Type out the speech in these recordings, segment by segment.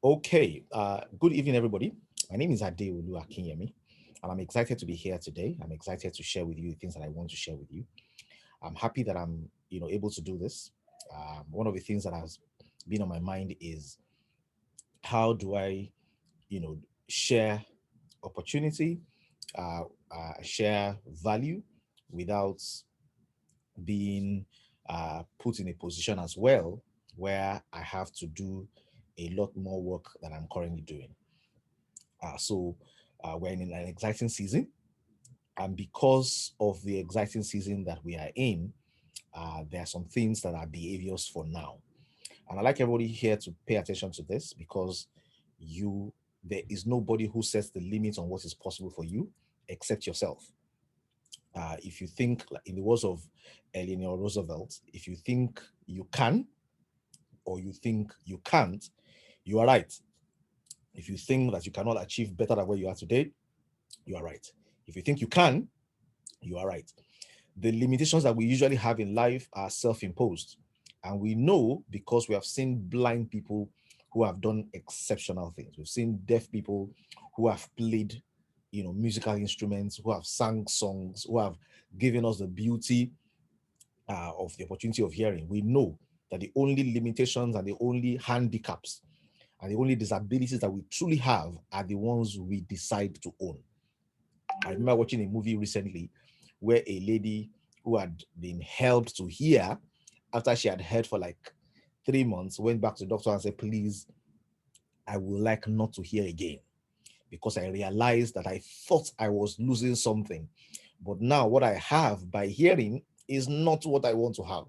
Okay, good evening, everybody. My name is Adeolu Akinyemi, and I'm excited to be here today. I'm excited to share with you the things that I want to share with you. I'm happy that I'm, able to do this. One of the things that has been on my mind is how do I, you know, share opportunity, uh, share value without being put in a position as well where I have to do a lot more work than I'm currently doing. So we're in an exciting season, and because of the exciting season that we are in, there are some things that are behaviors for now. And I'd like everybody here to pay attention to this because you there is nobody who sets the limit on what is possible for you except yourself. If you think, like in the words of Eleanor Roosevelt, if you think you can or you think you can't, you are right. If you think that you cannot achieve better than where you are today, you are right. If you think you can, you are right. The limitations that we usually have in life are self-imposed. And we know because we have seen blind people who have done exceptional things. We've seen deaf people who have played, musical instruments, who have sung songs, who have given us the beauty of the opportunity of hearing. We know that the only limitations and the only handicaps and the only disabilities that we truly have are the ones we decide to own. I remember watching a movie recently where a lady who had been helped to hear after she had heard for like 3 months went back to the doctor and said, please, I would like not to hear again because I realized that I thought I was losing something. But now what I have by hearing is not what I want to have.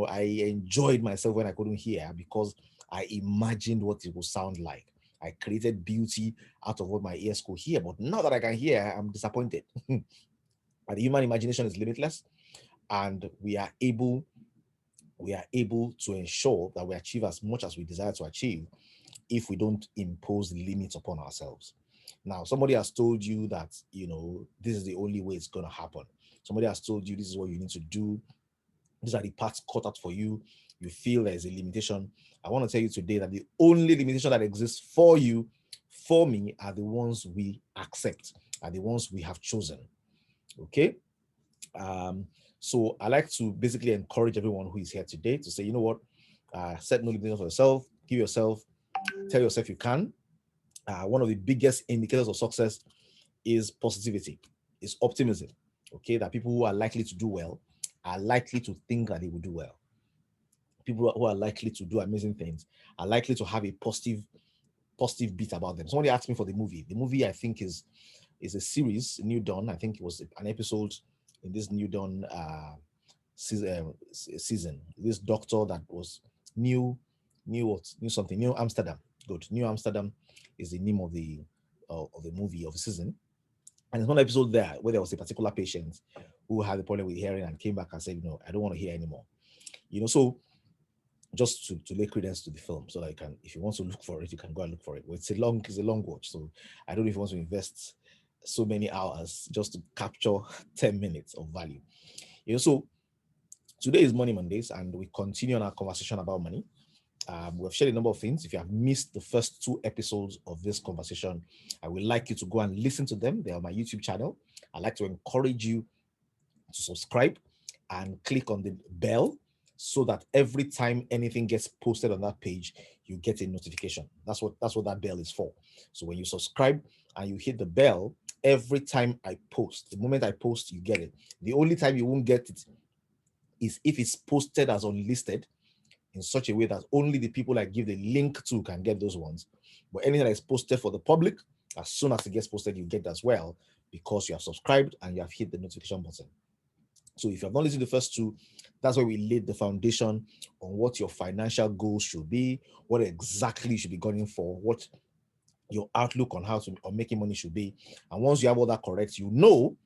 I enjoyed myself when I couldn't hear because I imagined what it would sound like. I created beauty out of what my ears could hear. But now that I can hear, I'm disappointed. And the human imagination is limitless, and we are able to ensure that we achieve as much as we desire to achieve if we don't impose limits upon ourselves. Now, somebody has told you that, this is the only way it's going to happen. Somebody has told you this is what you need to do. These are the parts cut out for you. You feel there is a limitation. I want to tell you today that the only limitation that exists for you, for me, are the ones we accept, are the ones we have chosen. Okay. Um, so I like to basically encourage everyone who is here today to say, you know what, set no limitations for yourself, give yourself, tell yourself you can. One of the biggest indicators of success is positivity, is optimism. Okay, that people who are likely to do well are likely to think that they will do well. People who are likely to do amazing things are likely to have a positive beat about them. Somebody asked me for the movie. The movie I think is a series, New Dawn. I think it was an episode in this New Dawn season. This doctor that was new something, New Amsterdam. Good. New Amsterdam is the name of the movie of the season. And there's one episode there where there was a particular patient who had a problem with hearing and came back and said, I don't want to hear anymore. So just to lay credence to the film so that you can, if you want to look for it, you can go and look for it. Well, it's a long watch. So I don't know if you want to invest so many hours just to capture 10 minutes of value. So today is Money Mondays, and we continue on our conversation about money. We've shared a number of things. If you have missed the first 2 episodes of this conversation, I would like you to go and listen to them. They are on my YouTube channel. I'd like to encourage you to subscribe and click on the bell so that every time anything gets posted on that page, you get a notification. That's what that bell is for. So when you subscribe and you hit the bell, every time I post, the moment I post, you get it. The only time you won't get it is if it's posted as unlisted in such a way that only the people I give the link to can get those ones. But anything that is posted for the public, as soon as it gets posted, you get it as well because you have subscribed and you have hit the notification button. So if you have not listened to the first 2, that's where we laid the foundation on what your financial goals should be, what exactly you should be going for, what your outlook on how to on making money should be. And once you have all that correct, you know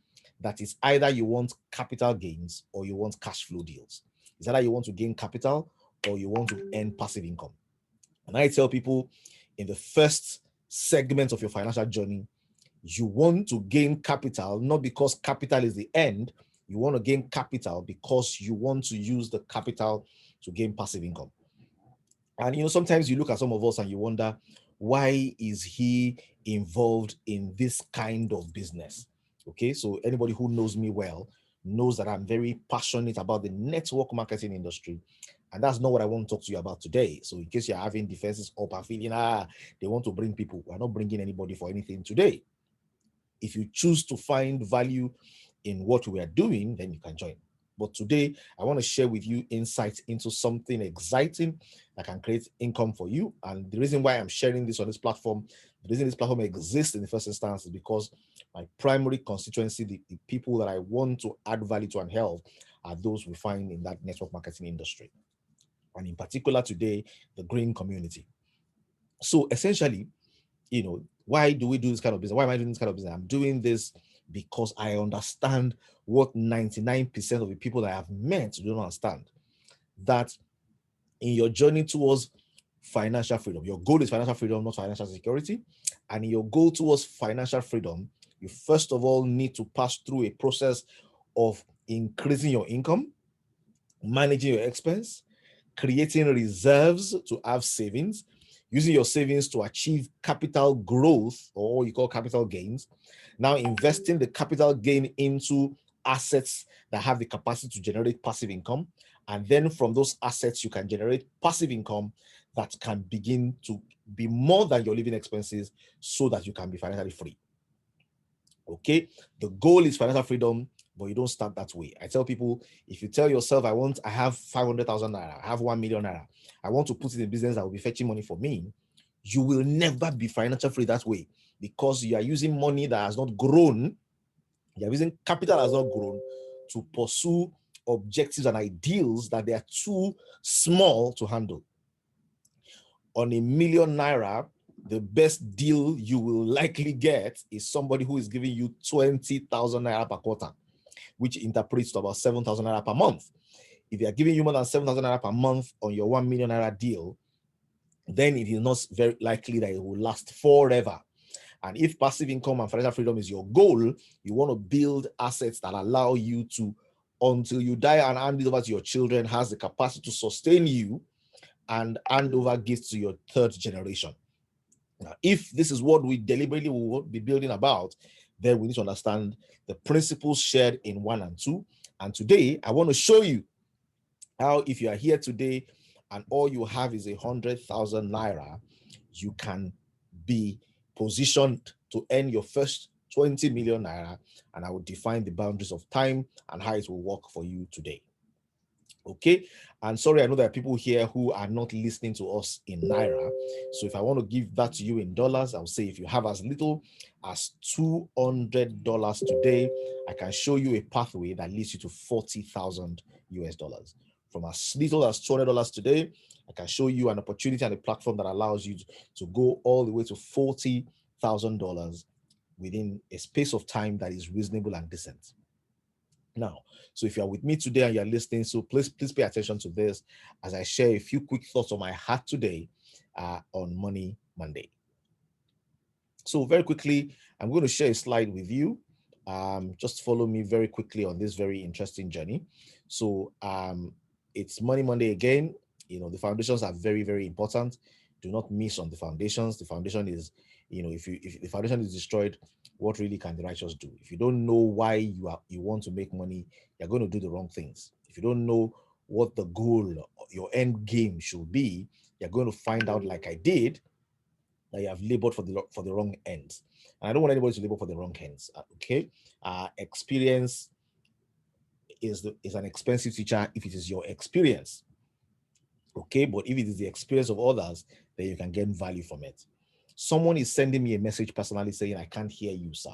that it's either you want capital gains or you want cash flow deals. It's either you want to gain capital or you want to earn passive income. And I tell people in the first segment of your financial journey, you want to gain capital, not because capital is the end. You want to gain capital because you want to use the capital to gain passive income. And sometimes you look at some of us and you wonder, why is he involved in this kind of business? Okay, so anybody who knows me well knows that I'm very passionate about the network marketing industry. And that's not what I want to talk to you about today. So in case you're having defenses up and feeling, they want to bring people, we're not bringing anybody for anything today. If you choose to find value in what we are doing, then you can join. But today, I want to share with you insights into something exciting that can create income for you. And the reason why I'm sharing this on this platform, the reason this platform exists in the first instance is because my primary constituency, the people that I want to add value to and help, are those we find in that network marketing industry. And in particular today, the green community. So essentially, why do we do this kind of business? Why am I doing this kind of business? I'm doing this because I understand what 99% of the people that I have met do not understand. That in your journey towards financial freedom, your goal is financial freedom, not financial security. And in your goal towards financial freedom, you first of all need to pass through a process of increasing your income, managing your expense, creating reserves to have savings, using your savings to achieve capital growth, or what you call capital gains. Now investing the capital gain into assets that have the capacity to generate passive income. And then from those assets, you can generate passive income that can begin to be more than your living expenses so that you can be financially free. Okay, the goal is financial freedom, but you don't start that way. I tell people, if you tell yourself, I have 500,000 naira, I have 1 million naira, I want to put it in business that will be fetching money for me, you will never be financial free that way, because you are using money that has not grown, you are using capital that has not grown to pursue objectives and ideals that they are too small to handle. On a million naira, the best deal you will likely get is somebody who is giving you 20,000 naira per quarter, which interprets to about 7,000 naira per month. If they are giving you more than 7,000 naira per month on your 1 million naira deal, then it is not very likely that it will last forever. And if passive income and financial freedom is your goal, you want to build assets that allow you to, until you die and hand it over to your children, has the capacity to sustain you and hand over gifts to your third generation. Now, if this is what we deliberately will be building about, then we need to understand the principles shared in 1 and 2. And today, I want to show you how, if you are here today and all you have is 100,000 naira, you can be positioned to earn your first 20 million naira. And I will define the boundaries of time and how it will work for you today. Okay, and sorry, I know there are people here who are not listening to us in naira, so if I want to give that to you in dollars, I'll say if you have as little as $200 today, I can show you a pathway that leads you to 40,000 US dollars. From as little as $200 today, I can show you an opportunity and a platform that allows you to go all the way to $40,000 within a space of time that is reasonable and decent. Now, so if you're with me today and you're listening, so please pay attention to this as I share a few quick thoughts on my heart today on Money Monday. So very quickly, I'm going to share a slide with you. Just follow me very quickly on this very interesting journey. So it's Money Monday again. The foundations are very, very important. Do not miss on the foundations. The foundation is, if the foundation is destroyed, what really can the righteous do? If you don't know why you want to make money, you're going to do the wrong things. If you don't know what the goal, your end game should be, you're going to find out, like I did, that you have labored for the wrong ends. And I don't want anybody to labor for the wrong ends. Okay, experience is an expensive teacher if it is your experience. Okay, but if it is the experience of others, then you can gain value from it. Someone is sending me a message personally saying, I can't hear you, sir.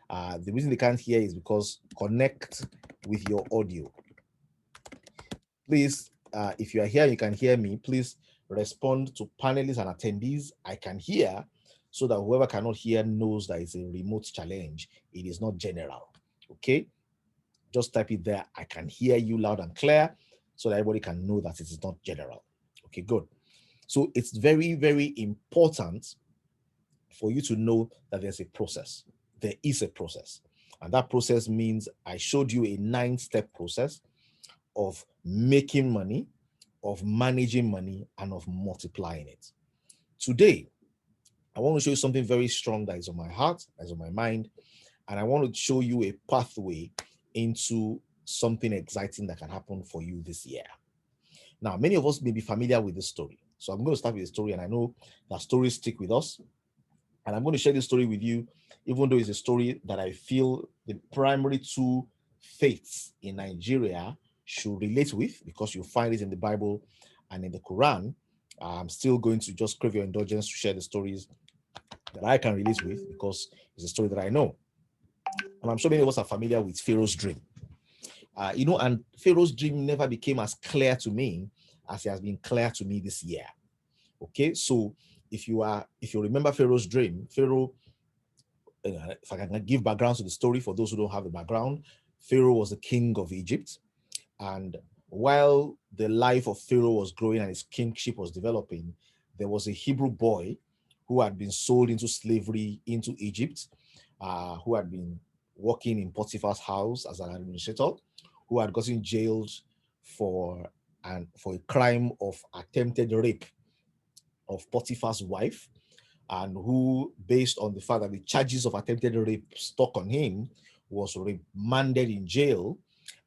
The reason they can't hear is because connect with your audio. Please, if you are here, you can hear me. Please respond to panelists and attendees. I can hear, so that whoever cannot hear knows that it's a remote challenge. It is not general. Okay, just type it there. I can hear you loud and clear, so that everybody can know that it is not general. Okay, good. So it's very, very important for you to know that there's a process. There is a process. And that process means I showed you a 9-step process of making money, of managing money, and of multiplying it. Today, I want to show you something very strong that is on my heart, that is on my mind, and I want to show you a pathway into something exciting that can happen for you this year. Now, many of us may be familiar with this story. So I'm going to start with a story, and I know that stories stick with us. And I'm going to share this story with you, even though it's a story that I feel the primary two faiths in Nigeria should relate with, because you find it in the Bible and in the Quran. I'm still going to just crave your indulgence to share the stories that I can relate with, because it's a story that I know. And I'm sure many of us are familiar with Pharaoh's dream. And Pharaoh's dream never became as clear to me as it has been clear to me this year. Okay, so if you remember Pharaoh's dream, Pharaoh, if I can give background to the story for those who don't have the background, Pharaoh was the king of Egypt. And while the life of Pharaoh was growing and his kingship was developing, there was a Hebrew boy who had been sold into slavery into Egypt, who had been working in Potiphar's house as an administrator, who had gotten jailed for a crime of attempted rape of Potiphar's wife, and who, based on the fact that the charges of attempted rape stuck on him, was remanded in jail.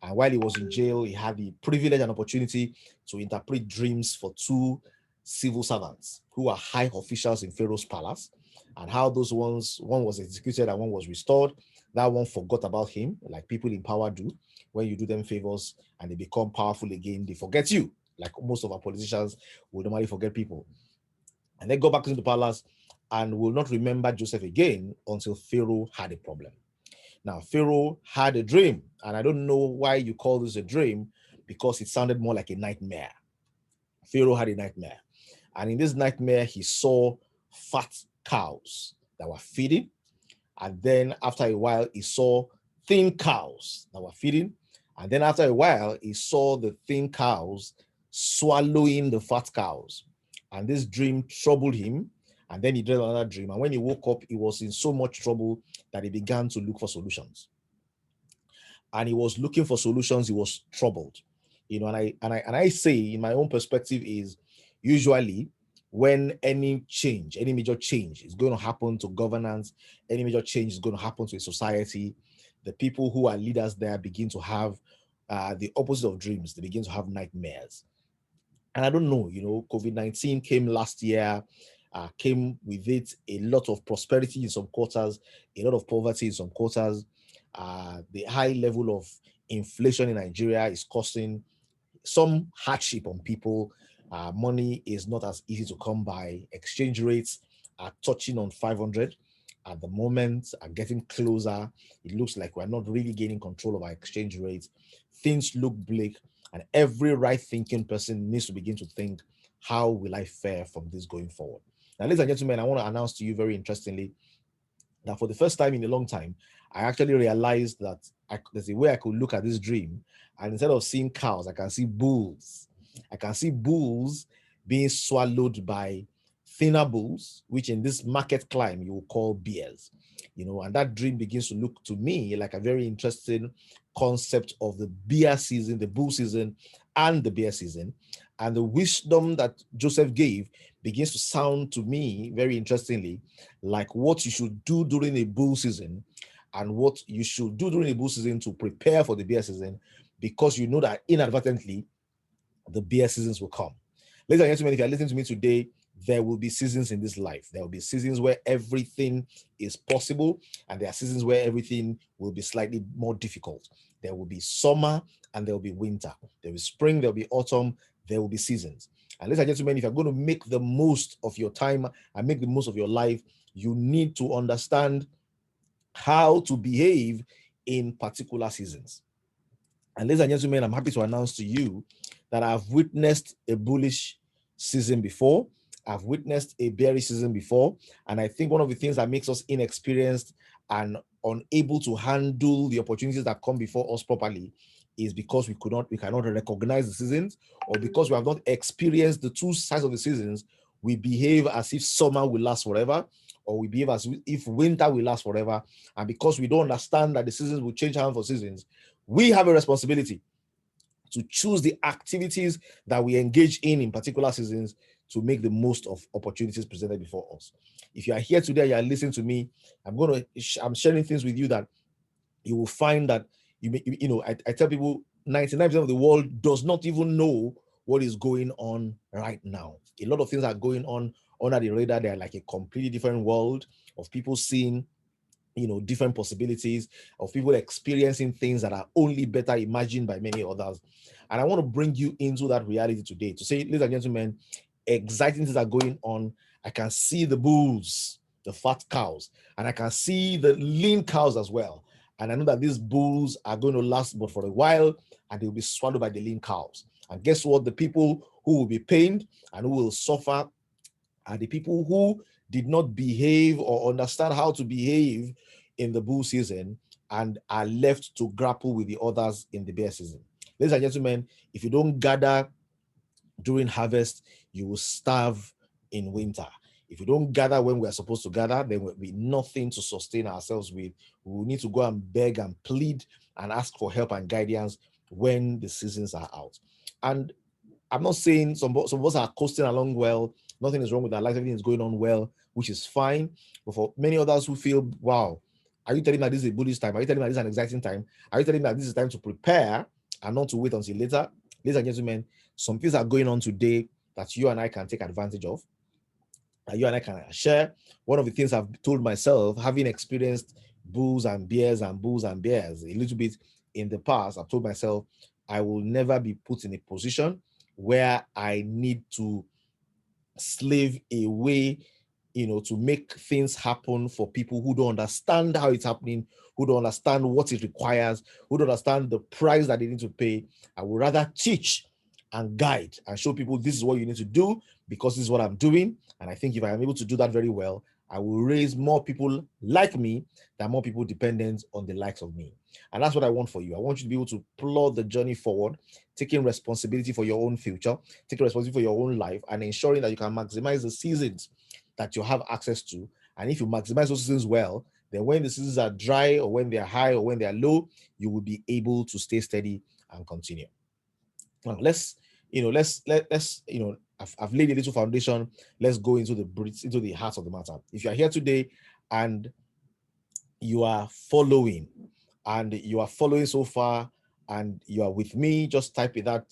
And while he was in jail, he had the privilege and opportunity to interpret dreams for two civil servants who are high officials in Pharaoh's palace, and how those ones, one was executed and one was restored. That one forgot about him, like people in power do. When you do them favors and they become powerful again, they forget you, like most of our politicians will normally forget people. And they go back into the palace and will not remember Joseph again until Pharaoh had a problem. Now, Pharaoh had a dream, and I don't know why you call this a dream, because it sounded more like a nightmare. Pharaoh had a nightmare, and in this nightmare, he saw fat cows that were feeding, and then after a while, he saw thin cows that were feeding, and then after a while, he saw the thin cows swallowing the fat cows, and this dream troubled him. And then he dreamed another dream, and when he woke up, he was in so much trouble that he began to look for solutions. And he was looking for solutions, he was troubled. And I say, in my own perspective, is usually when any major change is going to happen to governance, any major change is going to happen to a society, the people who are leaders there begin to have the opposite of dreams. They begin to have nightmares. And I don't know, COVID-19 came last year, came with it a lot of prosperity in some quarters, a lot of poverty in some quarters. The high level of inflation in Nigeria is causing some hardship on people. Money is not as easy to come by. Exchange rates are touching on 500 at the moment, are getting closer. It looks like we're not really gaining control of our exchange rates. Things look bleak, and every right-thinking person needs to begin to think, how will I fare from this going forward? Now, ladies and gentlemen, I want to announce to you very interestingly that for the first time in a long time, I actually realized that there's a way I could look at this dream, and instead of seeing cows, I can see bulls. I can see bulls being swallowed by thinner bulls, which in this market climb you will call bears. And that dream begins to look to me like a very interesting concept of the bear season, the bull season, and the bear season. And the wisdom that Joseph gave begins to sound to me, very interestingly, like what you should do during a bull season and what you should do during a bull season to prepare for the bear season, because you know that inadvertently the bear seasons will come. Ladies and gentlemen, if you're listening to me today, there will be seasons in this life. There will be seasons where everything is possible, and there are seasons where everything will be slightly more difficult. There will be summer and there will be winter. There will be spring, there will be autumn, there will be seasons. And ladies and gentlemen, if you're going to make the most of your time and make the most of your life, you need to understand how to behave in particular seasons. And ladies and gentlemen, I'm happy to announce to you that I've witnessed a bullish season before. I've witnessed a bearish season before. And I think one of the things that makes us inexperienced and unable to handle the opportunities that come before us properly is because we cannot recognize the seasons, or because we have not experienced the two sides of the seasons. We behave as if summer will last forever, or we behave as if winter will last forever. And because we don't understand that the seasons will change hands for seasons, we have a responsibility to choose the activities that we engage in particular seasons to make the most of opportunities presented before us. If you are here today, you are listening to me, I'm sharing things with you that you will find that I tell people 99% of the world does not even know what is going on right now. A lot of things are going on under the radar. They're like a completely different world of people seeing different possibilities, of people experiencing things that are only better imagined by many others. And I want to bring you into that reality today to say, ladies and gentlemen, exciting things are going on. I can see the bulls, the fat cows, and I can see the lean cows as well. And I know that these bulls are going to last but for a while, and they'll be swallowed by the lean cows. And guess what? The people who will be pained and who will suffer are the people who did not behave or understand how to behave in the bull season and are left to grapple with the others in the bear season. Ladies and gentlemen, if you don't gather during harvest, you will starve in winter. If you don't gather when we are supposed to gather, there will be nothing to sustain ourselves with. We will need to go and beg and plead and ask for help and guidance when the seasons are out. And I'm not saying some of us are coasting along well. Nothing is wrong with our life. Everything is going on well, which is fine. But for many others who feel, wow, are you telling me that this is a bullish time? Are you telling me that this is an exciting time? Are you telling me that this is time to prepare and not to wait until later? Ladies and gentlemen, some things are going on today that you and I can take advantage of, that you and I can share. One of the things I've told myself, having experienced bulls and bears a little bit in the past, I've told myself I will never be put in a position where I need to slave away, to make things happen for people who don't understand how it's happening, who don't understand what it requires, who don't understand the price that they need to pay. I would rather teach and guide and show people this is what you need to do because this is what I'm doing. And I think if I am able to do that very well, I will raise more people like me than more people dependent on the likes of me. And that's what I want for you. I want you to be able to plot the journey forward, taking responsibility for your own future, taking responsibility for your own life, and ensuring that you can maximize the seasons that you have access to. And if you maximize those seasons well, then when the seasons are dry or when they're high or when they're low, you will be able to stay steady and continue. Now, I've laid a little foundation. Let's go into the heart of the matter. If you are here today and you are following so far and you are with me, just type in that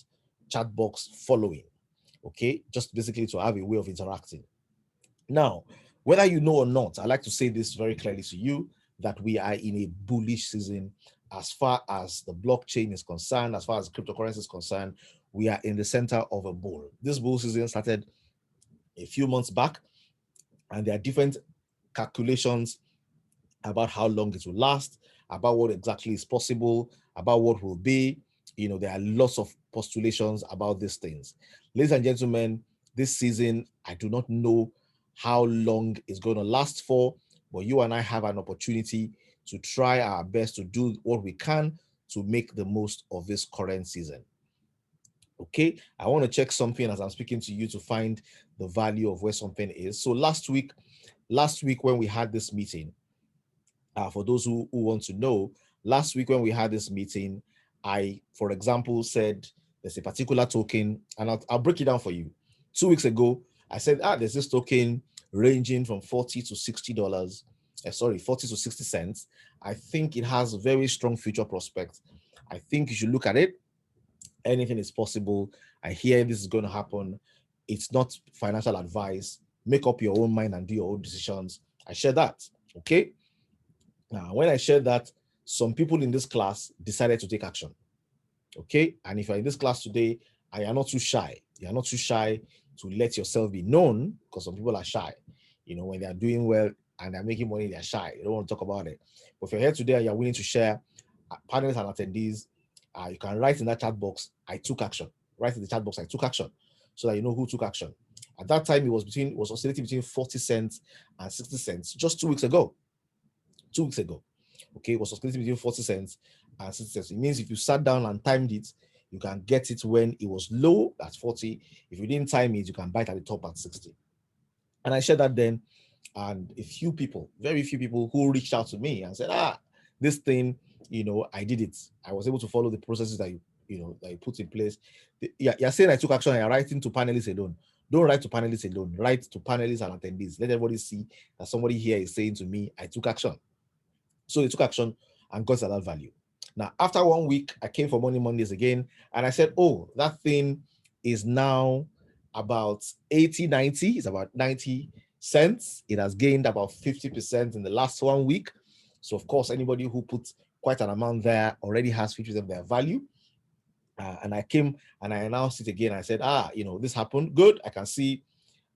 chat box following. Okay, just basically to have a way of interacting. Now, whether you know or not, I like to say this very clearly to you that we are in a bullish season as far as the blockchain is concerned, as far as cryptocurrency is concerned. We are in the center of a bull. This bull season started a few months back, and there are different calculations about how long it will last, about what exactly is possible, about what will be. There are lots of postulations about these things. Ladies and gentlemen, this season, I do not know how long it's going to last for, but you and I have an opportunity to try our best to do what we can to make the most of this current season. Okay, I want to check something as I'm speaking to you to find the value of where something is. So last week when we had this meeting, for those who want to know, last week when we had this meeting, I, for example, said there's a particular token, and I'll break it down for you. 2 weeks ago, I said, there's this token ranging from $40 to $60, 40 to 60 cents. I think it has very strong future prospects. I think you should look at it. Anything is possible. I hear this is going to happen. It's not financial advice. Make up your own mind and do your own decisions. I share that. Okay. Now, when I shared that, some people in this class decided to take action. Okay. And if you're in this class today, and you're not too shy, you're not too shy to let yourself be known, because some people are shy. When they're doing well and they're making money, they're shy. They don't want to talk about it. But if you're here today and you're willing to share, panelists and attendees, you can write in that chat box, I took action. Write in the chat box, I took action, so that you know who took action. At that time, it was oscillating between 40 cents and 60 cents just 2 weeks ago. 2 weeks ago. Okay, it was oscillating between 40 cents and 60 cents. It means if you sat down and timed it, you can get it when it was low at 40. If you didn't time it, you can buy it at the top at 60. And I shared that then, and very few people who reached out to me and said, this thing, I did it. I was able to follow the processes that that you put in place. You're saying I took action and you're writing to panelists alone. Don't write to panelists alone. Write to panelists and attendees. Let everybody see that somebody here is saying to me, I took action. So they took action and got that value. Now, after 1 week, I came for Money Mondays again, and I said, oh, that thing is now about 80, 90. It's about 90 cents. It has gained about 50% in the last 1 week. So, of course, anybody who puts quite an amount there already has 50% of their value. And I came and I announced it again. I said, this happened. Good. I can see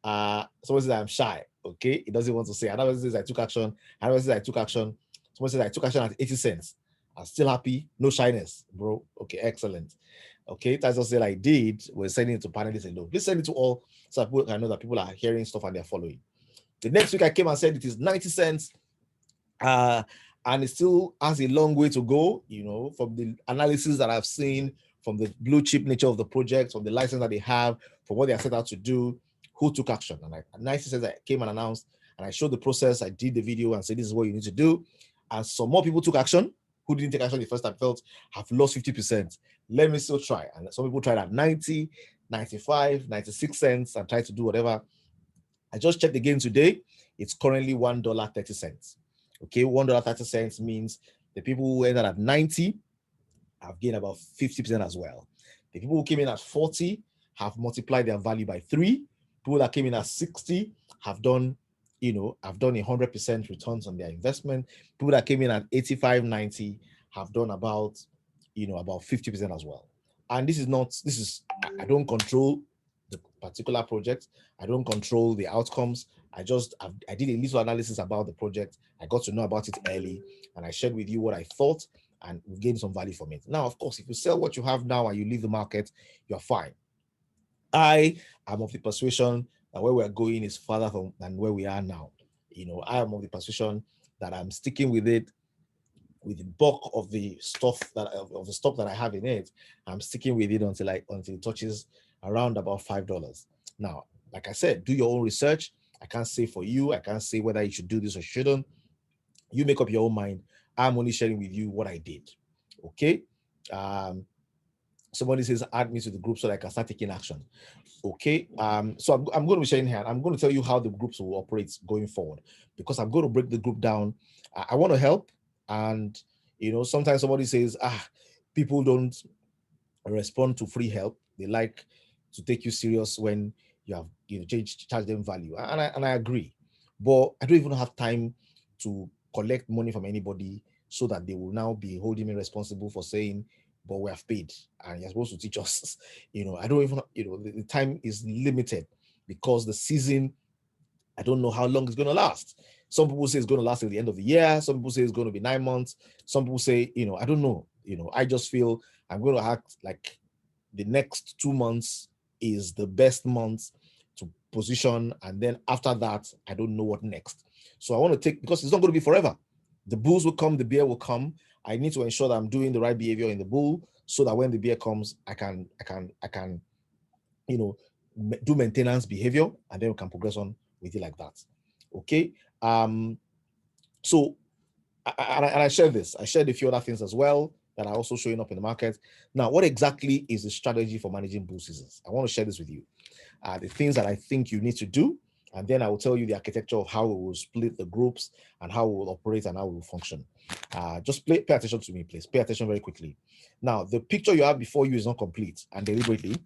someone says I'm shy. Okay. It doesn't want to say. Another says I took action. Another says I took action. Someone says I took action at 80 cents. I'm still happy. No shyness, bro. Okay. Excellent. Okay. That's just say I did. We're sending it to panelists alone. Please send it to all so that people can know that people are hearing stuff and they're following. The next week I came and said it is 90 cents. And it still has a long way to go, from the analysis that I've seen, from the blue chip nature of the project, from the license that they have, from what they are set out to do, who took action. And 90 cents I came and announced, and I showed the process. I did the video and said, this is what you need to do. And some more people took action who didn't take action the first time, felt have lost 50%. Let me still try. And some people tried at 90, 95, 96 cents and tried to do whatever. I just checked again today. It's currently $1.30. Okay, $1.30 means the people who ended at 90 have gained about 50% as well. The people who came in at 40 have multiplied their value by 3. People that came in at 60 have done, have done 100% returns on their investment. People that came in at 85, 90 have done about 50% as well. And I don't control the particular project. I don't control the outcomes. I did a little analysis about the project. I got to know about it early, and I shared with you what I thought, and we gained some value from it. Now, of course, if you sell what you have now and you leave the market, you're fine. I am of the persuasion that where we're going is further than where we are now. I am of the persuasion that I'm sticking with it. With the bulk of the stuff that I have in it, I'm sticking with it until it touches around about $5. Now, like I said, do your own research. I can't say for you. I can't say whether you should do this or shouldn't. You make up your own mind. I'm only sharing with you what I did. Okay. Somebody says add me to the group so that I can start taking action. Okay. So I'm going to be sharing here. I'm going to tell you how the groups will operate going forward, because I'm going to break the group down. I want to help. And sometimes somebody says, people don't respond to free help. They like to take you serious when you have charge them value. And I agree. But I don't even have time to collect money from anybody so that they will now be holding me responsible for saying, but we have paid and you're supposed to teach us. I don't even, the time is limited because the season, I don't know how long it's going to last. Some people say it's going to last till the end of the year. Some people say it's going to be 9 months. Some people say, I don't know. I just feel I'm going to act like the next 2 months is the best month to position. And then after that, I don't know what next. So I want to because it's not going to be forever. The bulls will come, the bear will come. I need to ensure that I'm doing the right behavior in the bull so that when the bear comes, I can do maintenance behavior, and then we can progress on with it like that. Okay. So I shared this. I shared a few other things as well that are also showing up in the market. Now, what exactly is the strategy for managing bull seasons? I want to share this with you. The things that I think you need to do, and then I will tell you the architecture of how we will split the groups and how we will operate and how we will function. Just pay attention to me, please. Pay attention very quickly. Now, the picture you have before you is not complete, and deliberately,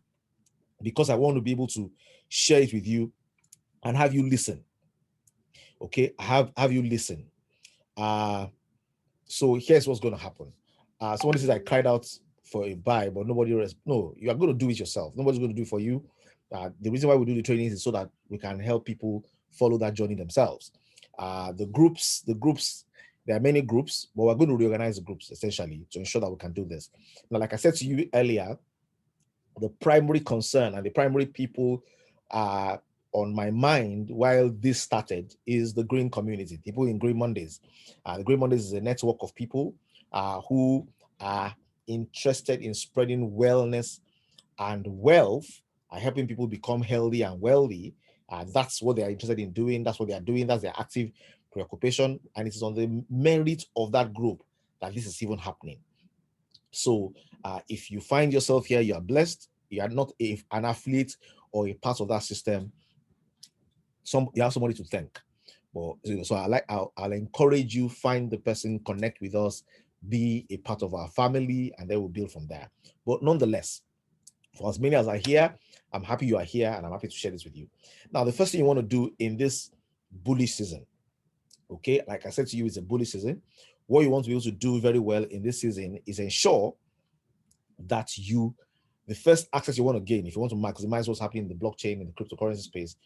because I want to be able to share it with you and have you listen. Okay, have you listen. So here's what's going to happen. Somebody says I cried out for a buy, but nobody no, you are going to do it yourself. Nobody's going to do it for you. The reason why we do the trainings is so that we can help people follow that journey themselves. The groups, there are many groups, but we're going to reorganize the groups essentially to ensure that we can do this. Now, like I said to you earlier, the primary concern and the primary people on my mind while this started is the green community, people in Green Mondays. The Green Mondays is a network of people who are interested in spreading wellness and wealth, helping people become healthy and wealthy. That's what they are interested in doing. That's what they are doing. That's their active preoccupation. And it is on the merit of that group that this is even happening. So if you find yourself here, you are blessed. You are not an affiliate or a part of that system. You have somebody to thank. But so I'll encourage you, find the person, connect with us, be a part of our family, and then we'll build from there. But nonetheless, for as many as are here, I'm happy you are here, and I'm happy to share this with you. Now, the first thing you want to do in this bullish season, okay, like I said to you, it's a bullish season. What you want to be able to do very well in this season is ensure that the first access you want to gain, if you want to maximize what's happening in the blockchain and the cryptocurrency space,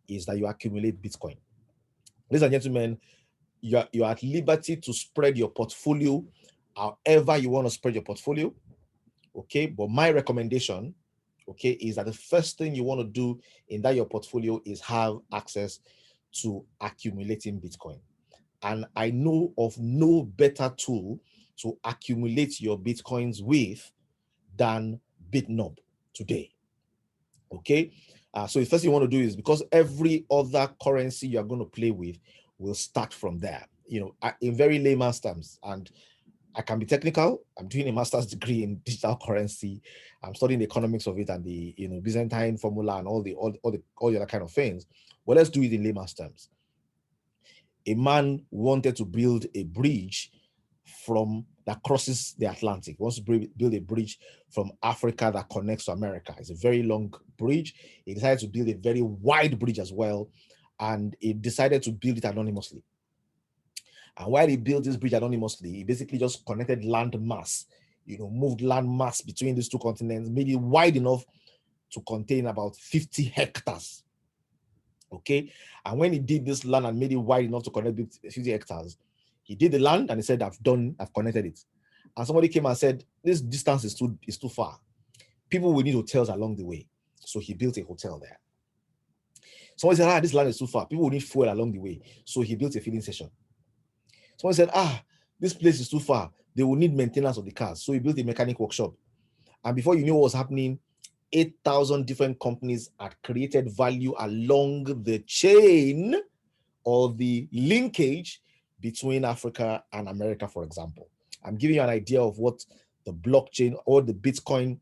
is that you accumulate Bitcoin. Ladies and gentlemen, you're at liberty to spread your portfolio however you want to spread your portfolio, okay? But my recommendation, okay, is that the first thing you want to do in that your portfolio is have access to accumulating Bitcoin. And I know of no better tool to accumulate your Bitcoins with than BitNob today, okay? So the first thing you want to do is, because every other currency you're going to play with will start from there, in very layman's terms. And I can be technical. I'm doing a master's degree in digital currency. I'm studying the economics of it and the Byzantine formula and all the other kind of things. But let's do it in layman's terms. A man wanted to build a bridge that crosses the Atlantic. He wants to build a bridge from Africa that connects to America. It's a very long bridge. He decided to build a very wide bridge as well, and he decided to build it anonymously. And while he built this bridge anonymously, he basically just connected land mass, moved land mass between these two continents, made it wide enough to contain about 50 hectares. Okay. And when he did this land and made it wide enough to connect 50 hectares, he did the land and he said, I've connected it. And somebody came and said, this distance is too far. People will need hotels along the way. So he built a hotel there. Somebody said, this land is too far. People will need fuel along the way. So he built a filling station. Someone said, this place is too far. They will need maintenance of the cars. So he built a mechanic workshop. And before you knew what was happening, 8,000 different companies had created value along the chain or the linkage between Africa and America, for example. I'm giving you an idea of what the blockchain or the Bitcoin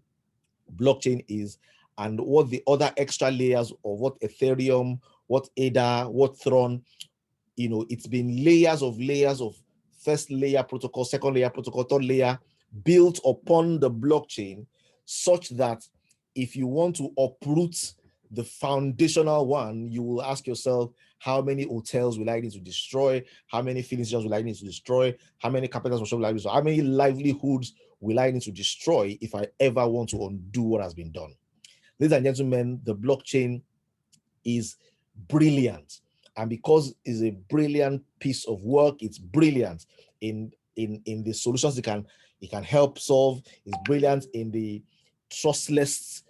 blockchain is, and what the other extra layers of what Ethereum, what ADA, what Tron, it's been layers of first layer protocol, second layer protocol, third layer built upon the blockchain, such that if you want to uproot the foundational one, you will ask yourself, how many hotels will I need to destroy? How many filling stations will I need to destroy? How many carpenters will I need to destroy? How many livelihoods will I need to destroy if I ever want to undo what has been done? Ladies and gentlemen, the blockchain is brilliant. And because it's a brilliant piece of work, it's brilliant in the solutions it can help solve. It's brilliant in the trustless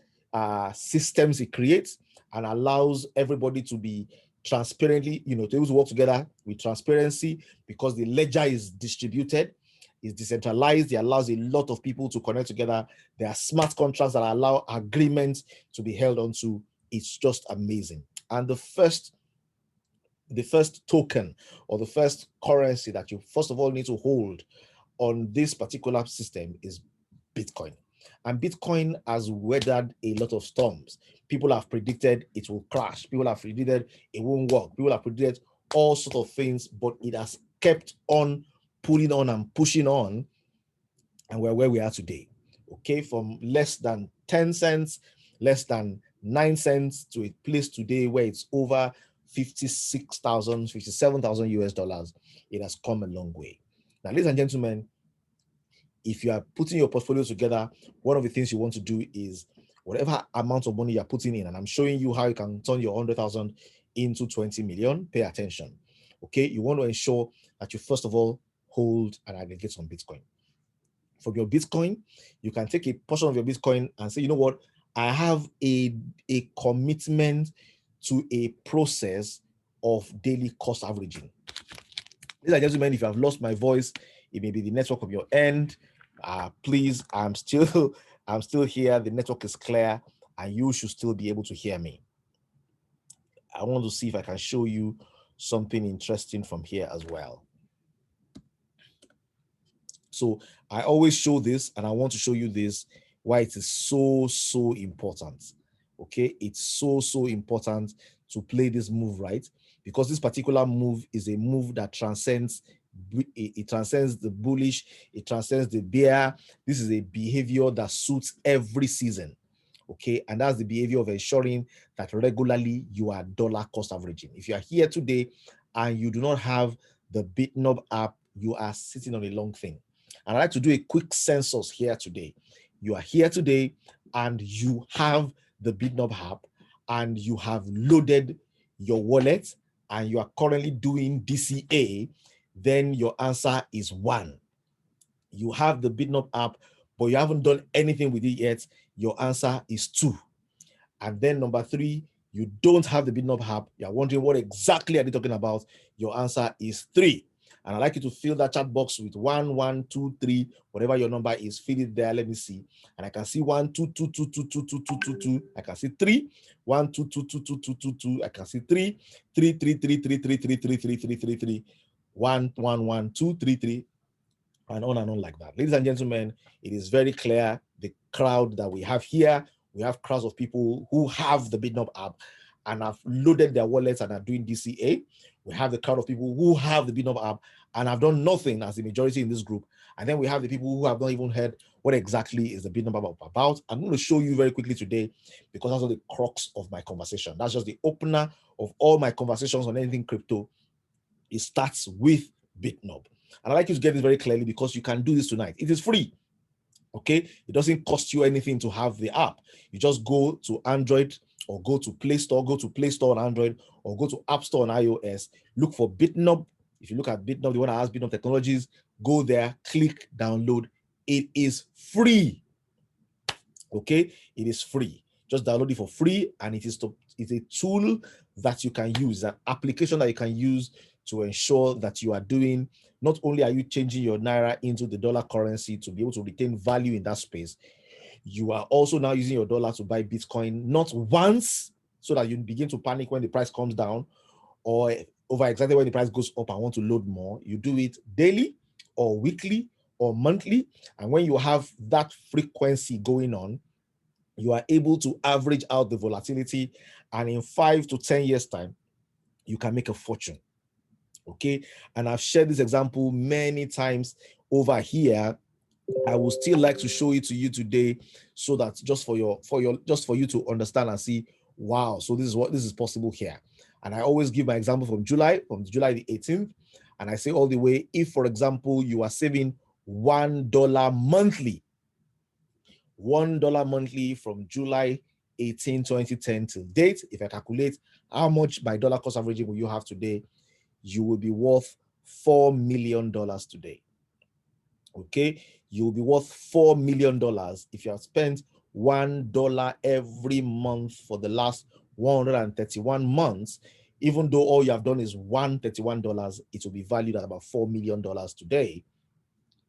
systems it creates, and allows everybody to be transparently, to be able to work together with transparency, because the ledger is distributed, is decentralized. It allows a lot of people to connect together. There are smart contracts that allow agreements to be held onto. It's just amazing. And the first token or the first currency that you first of all need to hold on this particular system is Bitcoin. And Bitcoin has weathered a lot of storms. People have predicted it will crash. People have predicted it won't work. People have predicted all sorts of things, but it has kept on pulling on and pushing on, and we're where we are today. Okay, from less than 10 cents, less than 9 cents, to a place today where it's over 56,000, 57,000 US dollars. It has come a long way. Now, ladies and gentlemen, if you are putting your portfolio together, one of the things you want to do is whatever amount of money you're putting in, and I'm showing you how you can turn your 100,000 into 20 million, pay attention. Okay, you want to ensure that you first of all hold and aggregate some Bitcoin. From your Bitcoin, you can take a portion of your Bitcoin and say, you know what, I have a commitment to a process of daily cost averaging. Ladies and gentlemen, if you have lost my voice, it may be the network of your end. Please, I'm still here. The network is clear, and you should still be able to hear me. I want to see if I can show you something interesting from here as well. So I always show this, and I want to show you this, why it is so important. Okay, it's so important to play this move right, because this particular move is a move that transcends, it transcends the bullish, it transcends the bear. This is a behavior that suits every season. Okay, and that's the behavior of ensuring that regularly you are dollar cost averaging. If you are here today and you do not have the BitNob app, you are sitting on a long thing. And I'd like to do a quick census here today. You are here today and you have the BitNob app and you have loaded your wallet and you are currently doing DCA, then your answer is 1. You have the BitNob app, but you haven't done anything with it yet. Your answer is 2. And then number 3, you don't have the BitNob app. You're wondering what exactly are they talking about. Your answer is 3. And I'd like you to fill that chat box with 1, 1, 2, 3, whatever your number is, fill it there. Let me see. And I can see 1, 2, 2, 2, 2, 2, 2, 2, 2, 2. I can see 3, 1, 2, 2, 2, 2, 2, 2, 2. I can see 3, 3, 3, 3, 3, 3, 3, 3, 3, 3, 3, 3, 1, 1, 1, 2, 3, 3. And on like that. Ladies and gentlemen, it is very clear the crowd that we have here. We have crowds of people who have the BitNob app and have loaded their wallets and are doing DCA. We have the crowd of people who have the BitNob app and have done nothing, as the majority in this group. And then we have the people who have not even heard what exactly is the BitNob app about. I'm going to show you very quickly today, because that's not the crux of my conversation. That's just the opener of all my conversations on anything crypto. It starts with BitNob. And I'd like you to get this very clearly, because you can do this tonight. It is free. Okay, it doesn't cost you anything to have the app. You just go to Android or go to Play Store, on Android, or go to App Store on iOS, look for BitNob. If you look at BitNob, the one that has BitNob Technologies, go there, click download. It is free. Okay, it is free. Just download it for free, and it's a tool that you can use, an application that you can use to ensure that you are doing, not only are you changing your Naira into the dollar currency to be able to retain value in that space, you are also now using your dollar to buy Bitcoin, not once so that you begin to panic when the price comes down, or overexcited when the price goes up and want to load more. You do it daily or weekly or monthly. And when you have that frequency going on, you are able to average out the volatility. And in 5 to 10 years' time, you can make a fortune. Okay, and I've shared this example many times over here. I would still like to show it to you today, so that just for you to understand and see, wow, so this is possible here. And I always give my example from July the 18th, and I say all the way, if for example you are saving $1 monthly, $1 monthly from July 18, 2010 till date, if I calculate how much by dollar cost averaging will you have today, you will be worth $4 million today. Okay, you will be worth $4 million if you have spent $1 every month for the last 131 months. Even though all you have done is $131, it will be valued at about $4 million today,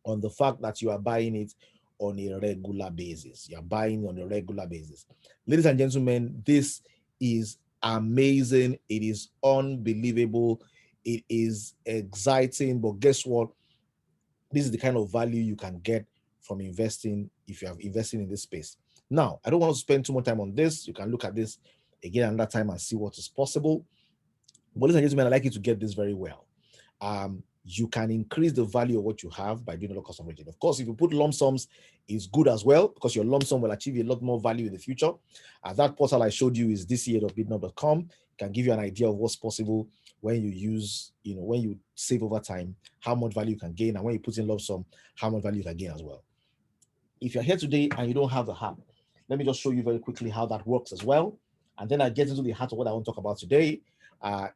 on the fact that you are buying it on a regular basis. You are buying on a regular basis. Ladies and gentlemen, this is amazing. It is unbelievable. It is exciting. But guess what? This is the kind of value you can get from investing if you have invested in this space. Now, I don't want to spend too much time on this. You can look at this again another time and see what is possible. But ladies and gentlemen, I'd like you to get this very well. You can increase the value of what you have by doing a low cost averaging. Of course, if you put lump sums, it's good as well, because your lump sum will achieve a lot more value in the future. That portal I showed you is dca.bitnob.com. It can give you an idea of what's possible when you use, when you save over time, how much value you can gain, and when you put in lump sum, how much value you can gain as well. If you're here today and you don't have the app, let me just show you very quickly how that works as well. And then I get into the heart of what I want to talk about today.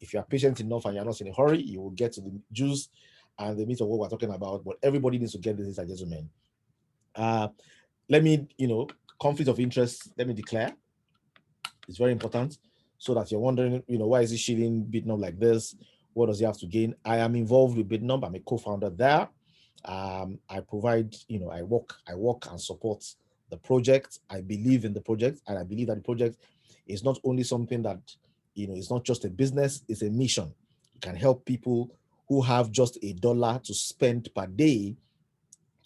If you are patient enough and you're not in a hurry, you will get to the juice and the meat of what we're talking about. But everybody needs to get this, ladies and gentlemen. Let me, conflict of interest, let me declare. It's very important, so that you're wondering, why is he shilling BitNob like this? What does he have to gain? I am involved with BitNob. I'm a co-founder there. I provide, I work and support the project. I believe in the project, and I believe that the project is not only something that, it's not just a business, it's a mission. It can help people who have just $1 to spend per day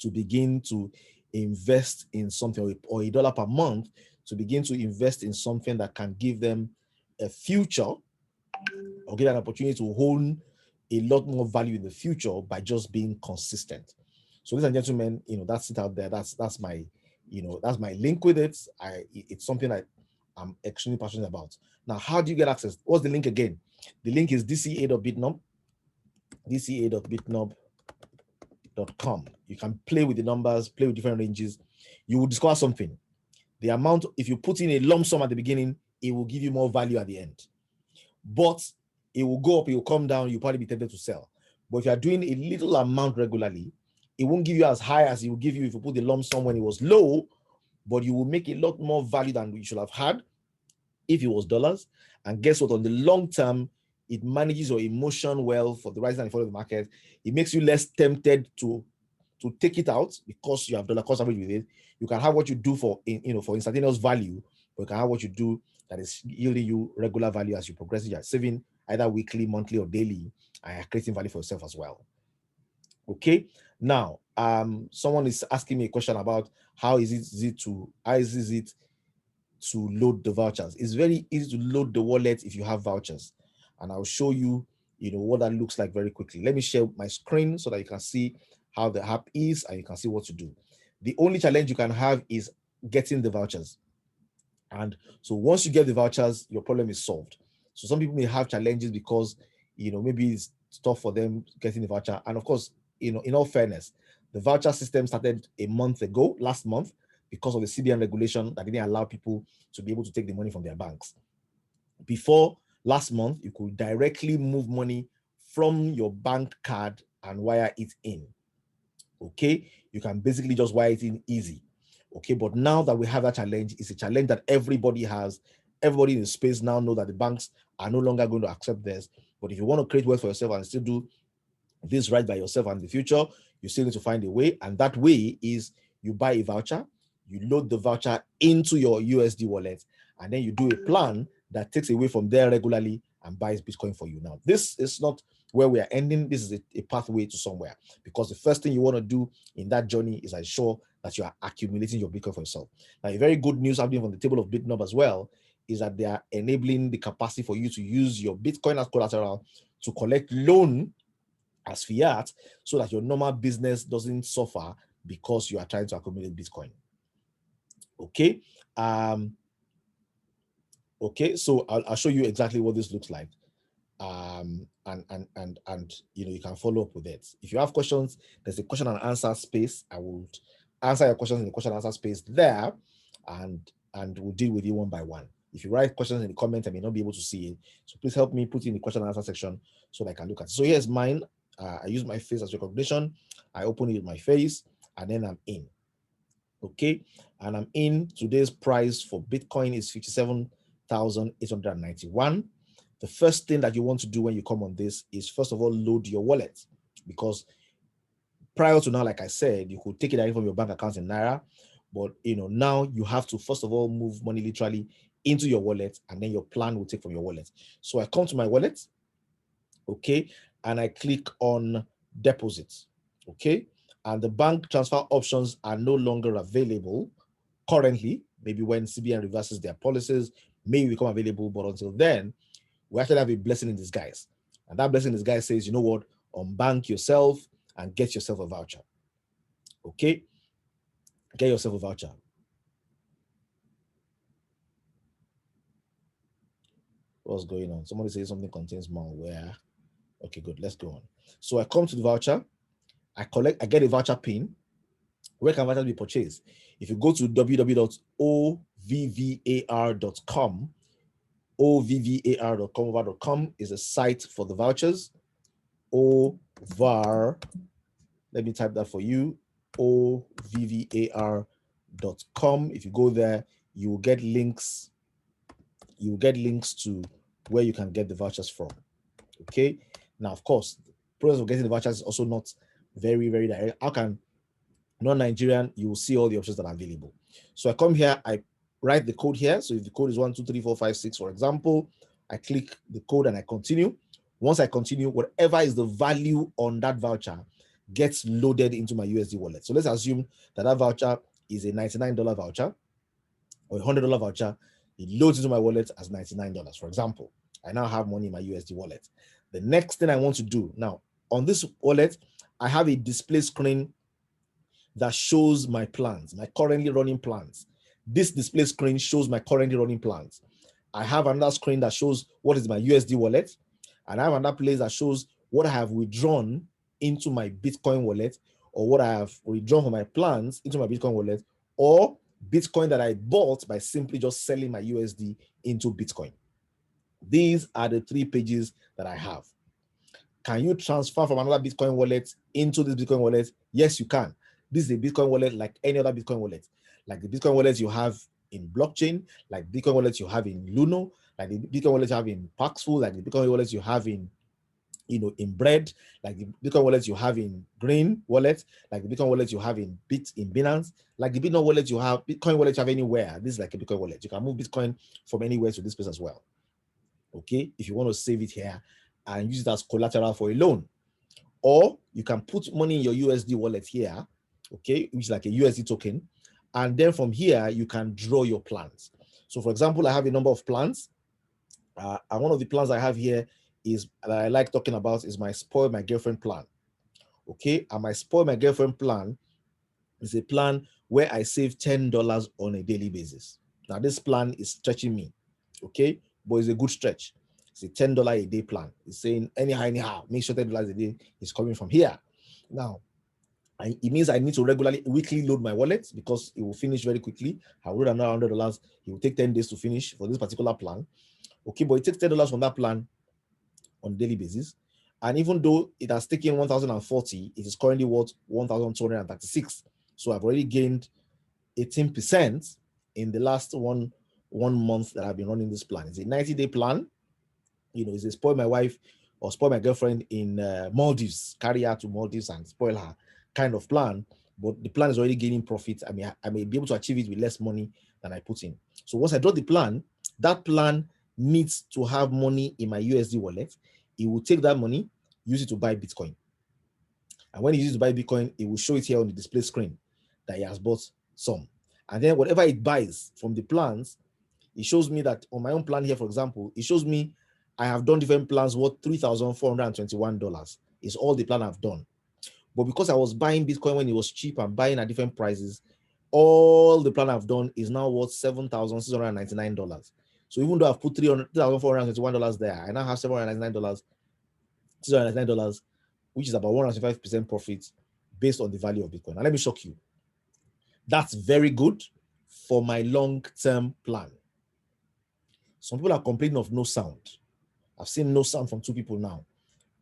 to begin to invest in something, or $1 per month to begin to invest in something that can give them a future, or get an opportunity to own a lot more value in the future by just being consistent. So, ladies and gentlemen, that's it out there. That's my, that's my link with it. It's something that I'm extremely passionate about. Now, how do you get access? What's the link again? The link is dca.bitnob, dca.bitnob.com. You can play with the numbers, play with different ranges. You will discover something. The amount, if you put in a lump sum at the beginning, it will give you more value at the end. But it will go up, it will come down, you'll probably be tempted to sell. But if you are doing a little amount regularly, it won't give you as high as it will give you if you put the lump sum when it was low, but you will make a lot more value than you should have had if it was dollars. And guess what? On the long term, it manages your emotion well for the rise and fall of the market. It makes you less tempted to take it out because you have dollar cost average with it. You can have what you do for instantaneous value, but you can have what you do that is yielding you regular value as you progress. You are saving either weekly, monthly, or daily, and you're creating value for yourself as well. Okay. Now, someone is asking me a question about how is it to load the vouchers. It's very easy to load the wallet if you have vouchers, and I'll show you, what that looks like very quickly. Let me share my screen so that you can see how the app is and you can see what to do. The only challenge you can have is getting the vouchers. And so once you get the vouchers, your problem is solved. So some people may have challenges because, maybe it's tough for them getting the voucher. And of course, in all fairness, the voucher system started a month ago, last month, because of the CBN regulation that didn't allow people to be able to take the money from their banks. Before last month, you could directly move money from your bank card and wire it in. Okay, you can basically just wire it in easy. Okay, but now that we have that challenge, it's a challenge that everybody has. Everybody in the space now know that the banks are no longer going to accept this. But if you want to create wealth for yourself and still do this right by yourself and the future, you still need to find a way. And that way is you buy a voucher, you load the voucher into your USD wallet, and then you do a plan that takes away from there regularly and buys Bitcoin for you. Now, this is not where we are ending. This is a pathway to somewhere, because the first thing you want to do in that journey is ensure that you are accumulating your Bitcoin for yourself. Now, a very good news happening on the table of BitNob as well is that they are enabling the capacity for you to use your Bitcoin as collateral to collect loan as fiat, so that your normal business doesn't suffer because you are trying to accumulate Bitcoin. Okay. Okay, so I'll show you exactly what this looks like. And you can follow up with it. If you have questions, there's a question and answer space. I will answer your questions in the question and answer space there, and we'll deal with you one by one. If you write questions in the comment, I may not be able to see it, so please help me put in the question and answer section so that I can look at it. So here's mine. I use my face as recognition. I open it with my face, and then I'm in. Okay, and I'm in. Today's price for Bitcoin is 57,891. The first thing that you want to do when you come on this is, first of all, load your wallet, because prior to now, like I said, you could take it out from your bank account in Naira, but now you have to first of all move money literally into your wallet, and then your plan will take from your wallet. So I come to my wallet, okay, and I click on deposit, okay, and the bank transfer options are no longer available currently. Maybe when CBN reverses their policies, may become available, but until then, we actually have a blessing in disguise. And that blessing in disguise says, you know what, unbank yourself and get yourself a voucher. Okay, get yourself a voucher. What's going on? Somebody says something contains malware. Okay, good. Let's go on. So I come to the voucher. I get a voucher pin. Where can vouchers be purchased? If you go to www.ovvar.com, ovvar.com is a site for the vouchers. OVAR, let me type that for you, ovvar.com. If you go there, you will get links. You will get links to where you can get the vouchers from. Okay. Now, of course, the process of getting the vouchers is also not very, very direct. How can non-Nigerian, you will see all the options that are available. So I come here, I write the code here. So if the code is 1, 2, 3, 4, 5, 6, for example, I click the code and I continue. Once I continue, whatever is the value on that voucher, gets loaded into my USD wallet. So let's assume that that voucher is a $99 voucher or a $100 voucher. It loads into my wallet as $99, for example. I now have money in my USD wallet. The next thing I want to do now, on this wallet, I have a display screen that shows my plans, my currently running plans. This display screen shows my currently running plans. I have another screen that shows what is my USD wallet, and I have another place that shows what I have withdrawn into my Bitcoin wallet, or what I have withdrawn from my plans into my Bitcoin wallet, or Bitcoin that I bought by simply just selling my USD into Bitcoin. These are the 3 pages that I have. Can you transfer from another Bitcoin wallet into this Bitcoin wallet? Yes, you can. This is a Bitcoin wallet like any other Bitcoin wallet, like the Bitcoin wallets you have in blockchain, like Bitcoin wallets you have in Luno, like the Bitcoin wallets you have in Paxful, like the Bitcoin wallets you have in Bread, like the Bitcoin wallets you have in Green Wallet, like the Bitcoin wallets you have in Binance, like the Bitcoin wallet you have, Bitcoin wallet you have anywhere. This is like a Bitcoin wallet. You can move Bitcoin from anywhere to this place as well. Okay, if you want to save it here and use it as collateral for a loan, or you can put money in your USD wallet here, okay, which is like a USD token, and then from here you can draw your plans. So for example, I have a number of plans, and one of the plans I have here is that I like talking about is my Spoil My Girlfriend plan. Okay, and my Spoil My Girlfriend plan is a plan where I save $10 on a daily basis. Now this plan is stretching me, okay, but it's a good stretch. It's a $10 a day plan. It's saying anyhow, make sure $10 a day is coming from here. Now, it means I need to weekly load my wallet, because it will finish very quickly. I will load another $100. It will take 10 days to finish for this particular plan. Okay, but it takes $10 from that plan on a daily basis. And even though it has taken 1,040, it is currently worth 1,236. So I've already gained 18% in the last one month that I've been running this plan. It's a 90-day plan. It's a spoil my wife or spoil my girlfriend in Maldives, carry her to Maldives and spoil her kind of plan. But the plan is already gaining profit. I may be able to achieve it with less money than I put in. So once I draw the plan, that plan needs to have money in my USD wallet. It will take that money, use it to buy Bitcoin. And when he uses to buy Bitcoin, it will show it here on the display screen that he has bought some. And then whatever it buys from the plans, it shows me that on my own plan here, for example, it shows me I have done different plans worth $3,421. Is all the plan I've done. But because I was buying Bitcoin when it was cheap and buying at different prices, all the plan I've done is now worth $7,699. So even though I've put $3,421 there, I now have $799, $699, which is about 105% profit based on the value of Bitcoin. Now let me shock you. That's very good for my long-term plan. Some people are complaining of no sound. I've seen no sound from 2 people now.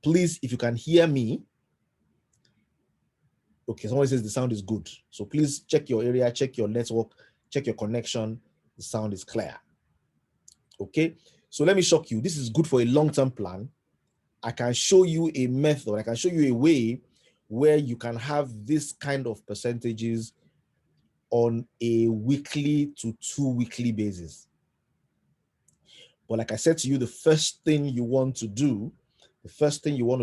Please, if you can hear me, okay, someone says the sound is good. So please check your area, check your network, check your connection. The sound is clear. Okay, so let me shock you. This is good for a long-term plan. I can show you a method. I can show you a way where you can have this kind of percentages on a weekly to 2-weekly basis. But like I said to you, the first thing you want to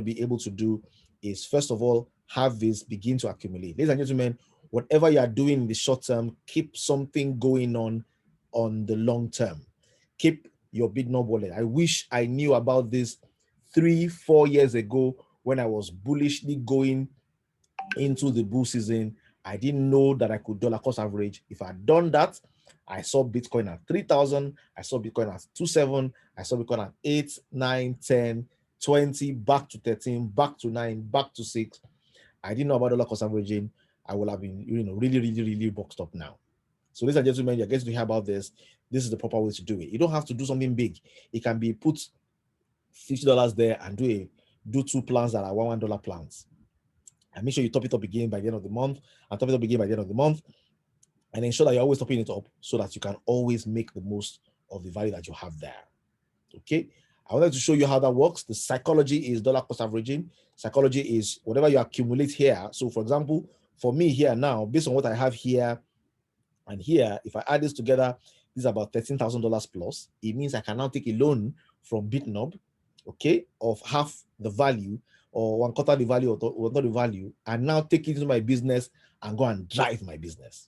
be able to do is, first of all, have this begin to accumulate. Ladies and gentlemen, whatever you are doing in the short term, keep something going on the long term. Keep your Bitcoin wallet. I wish I knew about this 3-4 years ago when I was bullishly going into the bull season. I didn't know that I could dollar cost average. If I had done that, I saw Bitcoin at 3,000. I saw Bitcoin at 2,700. I saw Bitcoin at 8, 9, 10, 20, back to 13, back to 9, back to 6. I didn't know about dollar cost averaging. I would have been, really, really, really boxed up now. So ladies and gentlemen, you're getting to hear about this. This is the proper way to do it. You don't have to do something big. It can be put $50 there and do 2 plans that are $1 plans. And make sure you top it up again by the end of the month, and top it up again by the end of the month, and ensure that you're always topping it up so that you can always make the most of the value that you have there. Okay, I wanted to show you how that works. The psychology is dollar cost averaging. Psychology is whatever you accumulate here. So for example, for me here now, based on what I have here and here, if I add this together, this is about $13,000 plus. It means I can now take a loan from Bitnob, okay, of half the value or one quarter the value or one third the value, and now take it into my business and go and drive my business.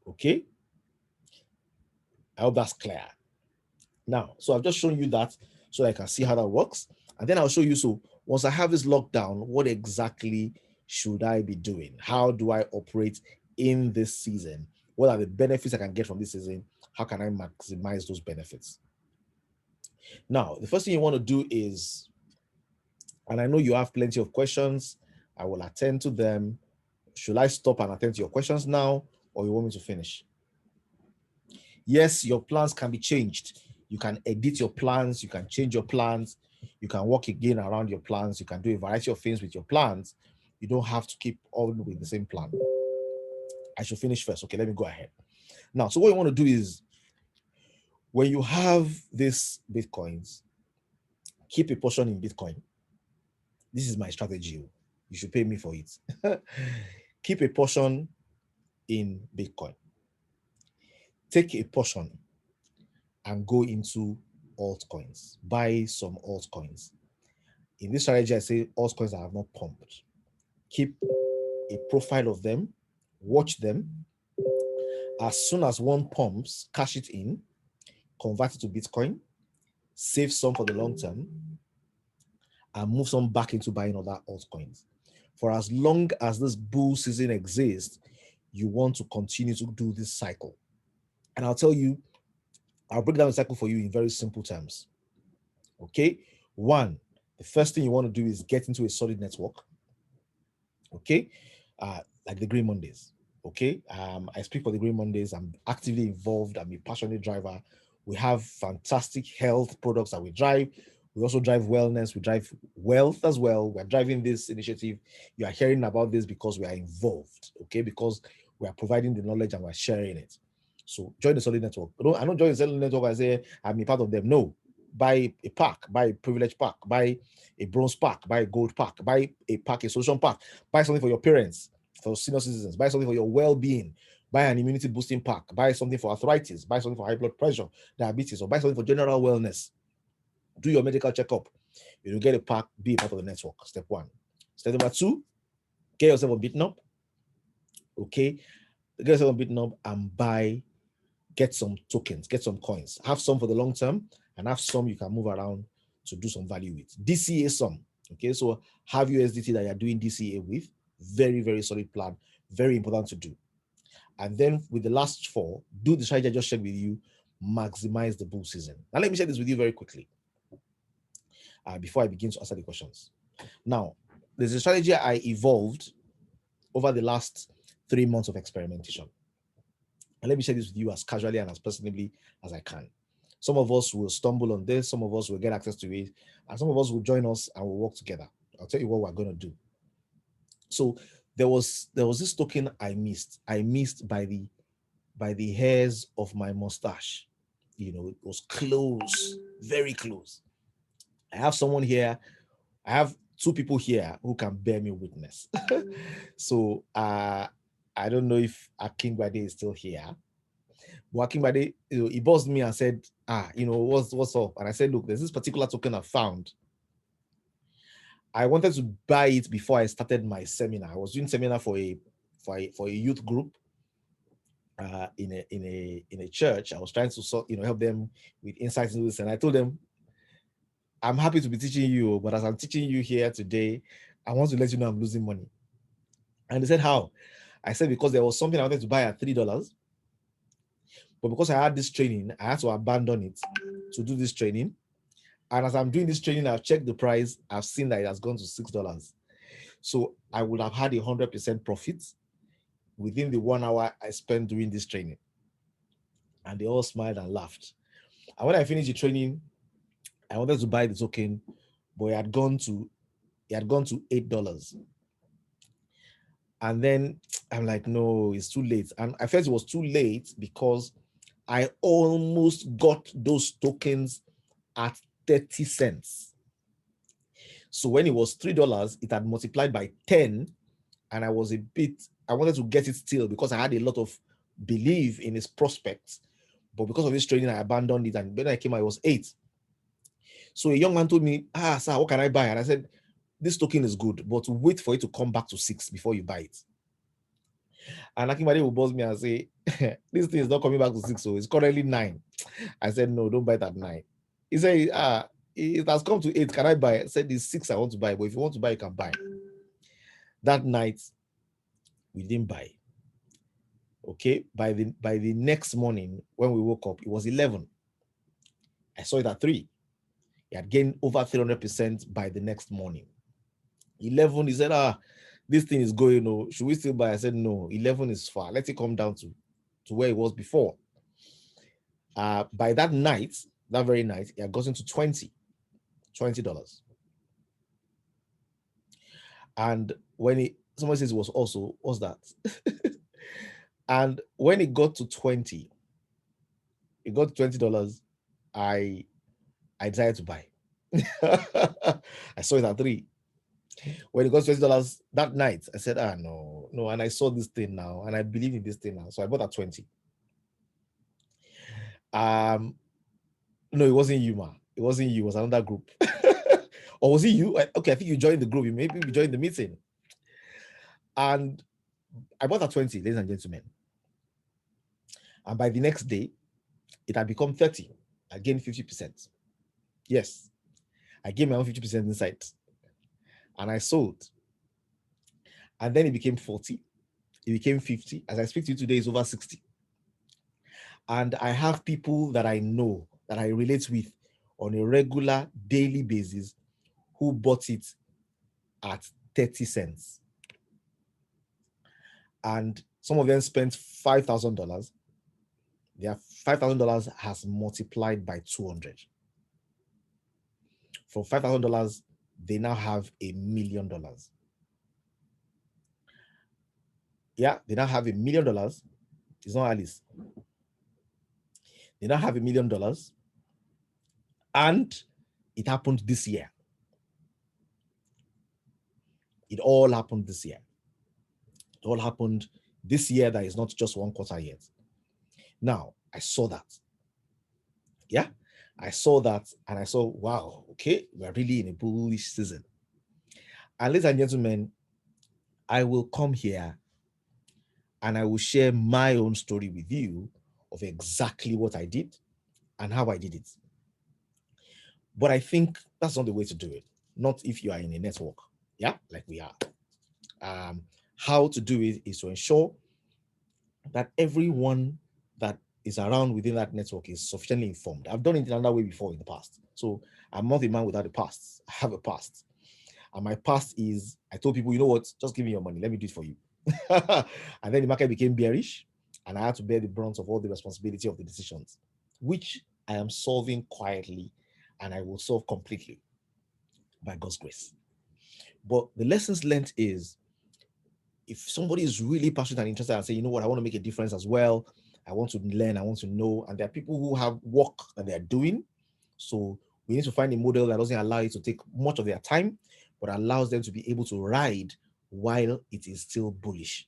Okay, I hope that's clear. Now, so I've just shown you that so I can see how that works. And then I'll show you, so once I have this locked down, what exactly should I be doing? How do I operate in this season? What are the benefits I can get from this season? How can I maximize those benefits? Now, the first thing you want to do is, and I know you have plenty of questions, I will attend to them. Should I stop and attend to your questions now, or you want me to finish? Yes, your plans can be changed. You can edit your plans, you can change your plans, you can work again around your plans, you can do a variety of things with your plans. You don't have to keep on with the same plan. I should finish first. Okay, let me go ahead. Now, so what you want to do is, when you have these Bitcoins, keep a portion in Bitcoin. This is my strategy. You should pay me for it. Keep a portion in Bitcoin. Take a portion and go into altcoins. Buy some altcoins. In this strategy, I say altcoins that have not pumped. Keep a profile of them, watch them. As soon as one pumps, cash it in, convert it to Bitcoin, save some for the long term, and move some back into buying other altcoins. For as long as this bull season exists, you want to continue to do this cycle. And I'll tell you, I'll break down the cycle for you in very simple terms. Okay. One, the first thing you want to do is get into a solid network. Okay. Like the Green Mondays. Okay. I speak for the Green Mondays. I'm actively involved. I'm a passionate driver. We have fantastic health products that we drive. We also drive wellness. We drive wealth as well. We're driving this initiative. You are hearing about this because we are involved. Okay. Because we are providing the knowledge and we're sharing it. So join the solid network. I don't join the solid network and say I'm a part of them. No. Buy a pack, buy a privilege pack, buy a bronze pack, buy a gold pack, buy a pack, a solution pack, buy something for your parents, for senior citizens, buy something for your well-being, buy an immunity boosting pack, buy something for arthritis, buy something for high blood pressure, diabetes, or buy something for general wellness. Do your medical checkup. You will get a pack, be a part of the network. Step one. Step number two, get yourself a BitNub. Okay, get yourself a BitNub and get some tokens, get some coins. Have some for the long term and have some you can move around to do some value with. DCA some. Okay, so have USDT that you're doing DCA with. Very, very solid plan. Very important to do. And then with the last four, do the strategy I just shared with you, maximize the bull season. Now let me share this with you very quickly before I begin to answer the questions. Now, there's a strategy I evolved over the last 3 months of experimentation. And let me share this with you as casually and as personally as I can. Some of us will stumble on this, some of us will get access to it, and some of us will join us and we'll work together. I'll tell you what we're going to do. So there was this token I missed. I missed by the hairs of my mustache. You know, it was close, very close. I have someone here. I have two people here who can bear me witness. So I don't know if Akingbade is still here. But Akingbade, he buzzed me and said, what's up? And I said, look, there's this particular token I found. I wanted to buy it before I started my seminar. I was doing seminar for a youth group in a church. I was trying to help them with insights into this, and I told them, I'm happy to be teaching you, but as I'm teaching you here today, I want to let you know I'm losing money. And they said, how? I said, because there was something I wanted to buy at $3, but because I had this training, I had to abandon it to do this training. And as I'm doing this training, I've checked the price. I've seen that it has gone to $6. So I would have had 100% profit within the 1 hour I spent doing this training. And they all smiled and laughed. And when I finished the training, I wanted to buy the token, but it had gone to $8. And then I'm like, no, it's too late. And I felt it was too late because I almost got those tokens at 30 cents. So when it was $3, it had multiplied by 10, and I wanted to get it still because I had a lot of belief in its prospects. But because of this training, I abandoned it, and when I came out, it was 8. So a young man told me, sir, what can I buy? And I said, this token is good, but wait for it to come back to 6 before you buy it. And Akimade will buzz me and say, this thing is not coming back to 6, so it's currently 9. I said, no, don't buy it at 9. He said, it has come to 8. Can I buy? I said, it's 6 I want to buy, but if you want to buy, you can buy. That night, we didn't buy. Okay, by the next morning, when we woke up, it was 11. I saw it at 3. It had gained over 300% by the next morning. 11, he said, this thing is going, should we still buy? I said, no, 11 is far. Let it come down to where it was before. By that night, that very night, it had gotten to $20. And when someone says it was also, what's that? And when it got to $20, I decided to buy. I saw it at 3. When it got $20 that night, I said, no. And I saw this thing now, and I believe in this thing now. So I bought at 20. No, it wasn't you, ma. It wasn't you. It was another group. Or was it you? Okay, I think you joined the group. Maybe you joined the meeting. And I bought at 20, ladies and gentlemen. And by the next day, it had become 30. I gained 50%. Yes, I gained my own 50% inside. And I sold. And then it became 40. It became 50. As I speak to you today, it's over 60. And I have people that I know, that I relate with on a regular daily basis who bought it at 30 cents. And some of them spent $5,000. Their $5,000 has multiplied by 200. From $5,000, they now have $1 million. Yeah, they now have $1 million. It's not Alice. They now have $1 million. And it happened this year. It all happened this year. It all happened this year. That is not just one quarter yet. Now, I saw that. Yeah, I saw that and I saw, wow, okay, we're really in a bullish season. And ladies and gentlemen, I will come here and I will share my own story with you of exactly what I did and how I did it. But I think that's not the way to do it. Not if you are in a network, yeah, like we are. How to do it is to ensure that everyone that is around within that network is sufficiently informed. I've done it another way before in the past. So I'm not a man without a past. I have a past. And my past is, I told people, you know what, just give me your money. Let me do it for you. And then the market became bearish and I had to bear the brunt of all the responsibility of the decisions, which I am solving quietly and I will solve completely by God's grace. But the lessons learned is, if somebody is really passionate and interested and say, you know what, I want to make a difference as well. I want to learn, I want to know. And there are people who have work that they're doing. So we need to find a model that doesn't allow it to take much of their time, but allows them to be able to ride while it is still bullish.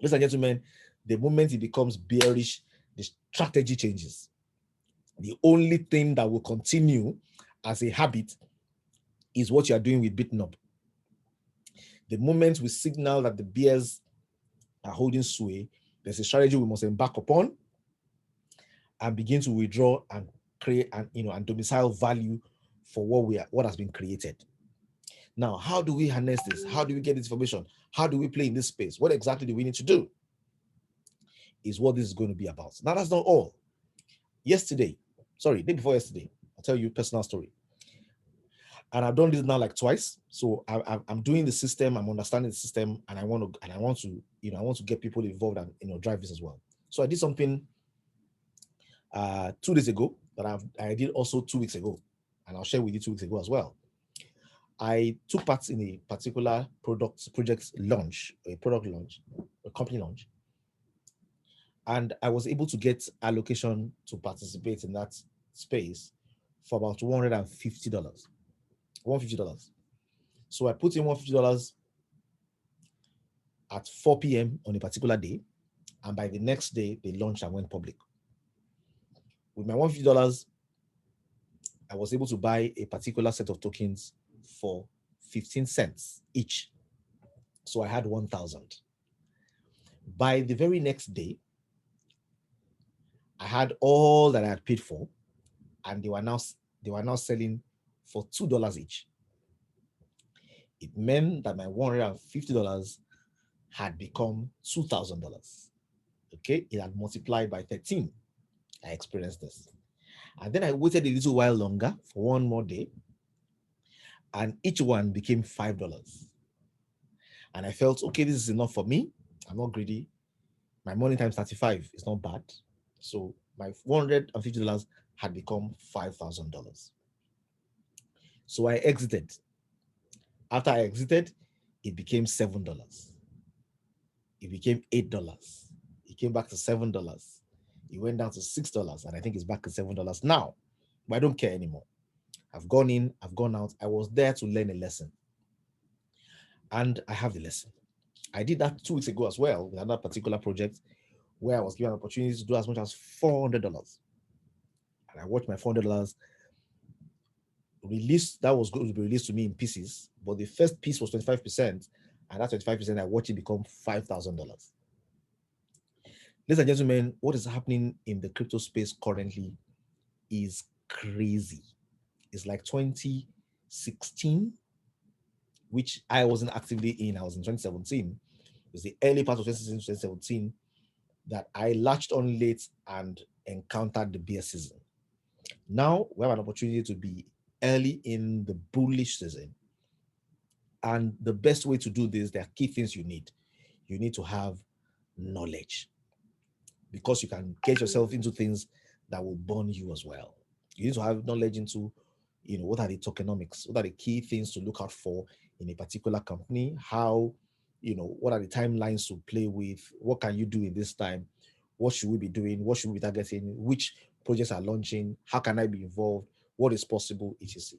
Ladies and gentlemen, the moment it becomes bearish, the strategy changes. The only thing that will continue as a habit is what you are doing with beating up. The moment we signal that the bears are holding sway, there's a strategy we must embark upon and begin to withdraw and create and domicile value for what has been created. Now, how do we harness this? How do we get this information? How do we play in this space? What exactly do we need to do? Is what this is going to be about. Now, that's not all. Day before yesterday, I'll tell you a personal story. And I've done this now like twice. So I'm doing the system, I'm understanding the system, and I want to get people involved and drive this as well. So I did something 2 days ago that I did also 2 weeks ago, and I'll share with you 2 weeks ago as well. I took part in a particular project launch, a product launch, a company launch, and I was able to get allocation to participate in that space for about $150. $150. So I put in $150 at 4 p.m. on a particular day, and by the next day, they launched and went public. With my $150, I was able to buy a particular set of tokens for 15 cents each. So I had 1,000. By the very next day, I had all that I had paid for, and they were now selling for $2 each. It meant that my $150 had become $2,000. Okay, it had multiplied by 13. I experienced this. And then I waited a little while longer for one more day, and each one became $5. And I felt, okay, this is enough for me. I'm not greedy. My money times 35 is not bad. So my $150 had become $5,000. So I exited. After I exited, it became $7. It became $8. It came back to $7. It went down to $6, and I think it's back to $7 now. But I don't care anymore. I've gone in, I've gone out. I was there to learn a lesson, and I have the lesson. I did that 2 weeks ago as well with another particular project where I was given an opportunity to do as much as $400. And I watched my $400 released. That was going to be released to me in pieces, but the first piece was 25%, and that 25% I watched it become $5,000. Ladies and gentlemen, what is happening in the crypto space currently is crazy. It's like 2016, which I wasn't actively in. I was in 2017. It was the early part of 2017 that I latched on late and encountered the bear season. Now we have an opportunity to be early in the bullish season. And the best way to do this, there are key things you need. You need to have knowledge, because you can get yourself into things that will burn you as well. You need to have knowledge into, what are the tokenomics? What are the key things to look out for in a particular company? How, what are the timelines to play with? What can you do in this time? What should we be doing? What should we be targeting? Which projects are launching? How can I be involved? What is possible? Etc.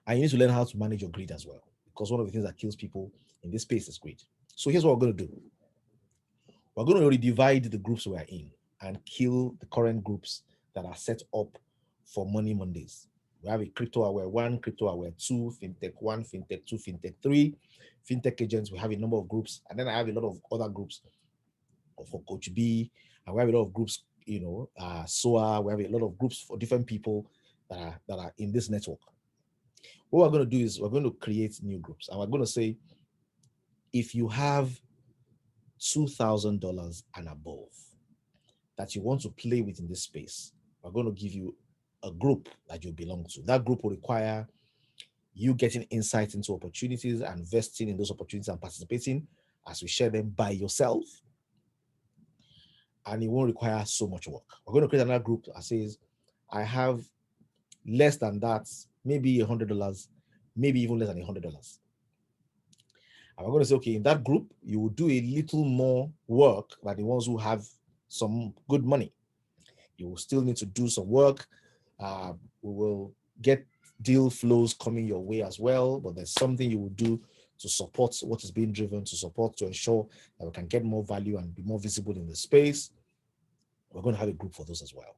And you need to learn how to manage your greed as well, because one of the things that kills people in this space is greed. So here's what we're going to do. We're going to redivide the groups we are in and kill the current groups that are set up for Money Mondays. We have a crypto aware 1, crypto aware 2, fintech 1, fintech 2, fintech 3, fintech agents. We have a number of groups, and then I have a lot of other groups for Coach B, and we have a lot of groups, SOA. We have a lot of groups for different people that are in this network. What we're going to do is we're going to create new groups, and we're going to say, if you have $2,000 and above that you want to play with in this space, we're going to give you a group that you belong to. That group will require you getting insight into opportunities and investing in those opportunities and participating as we share them by yourself. And it won't require so much work. We're going to create another group that says, I have less than that, maybe $100, maybe even less than $100. And we're going to say, okay, in that group, you will do a little more work than the ones who have some good money. You will still need to do some work. We will get deal flows coming your way as well, but there's something you will do to support what is being driven, to ensure that we can get more value and be more visible in the space. We're going to have a group for those as well.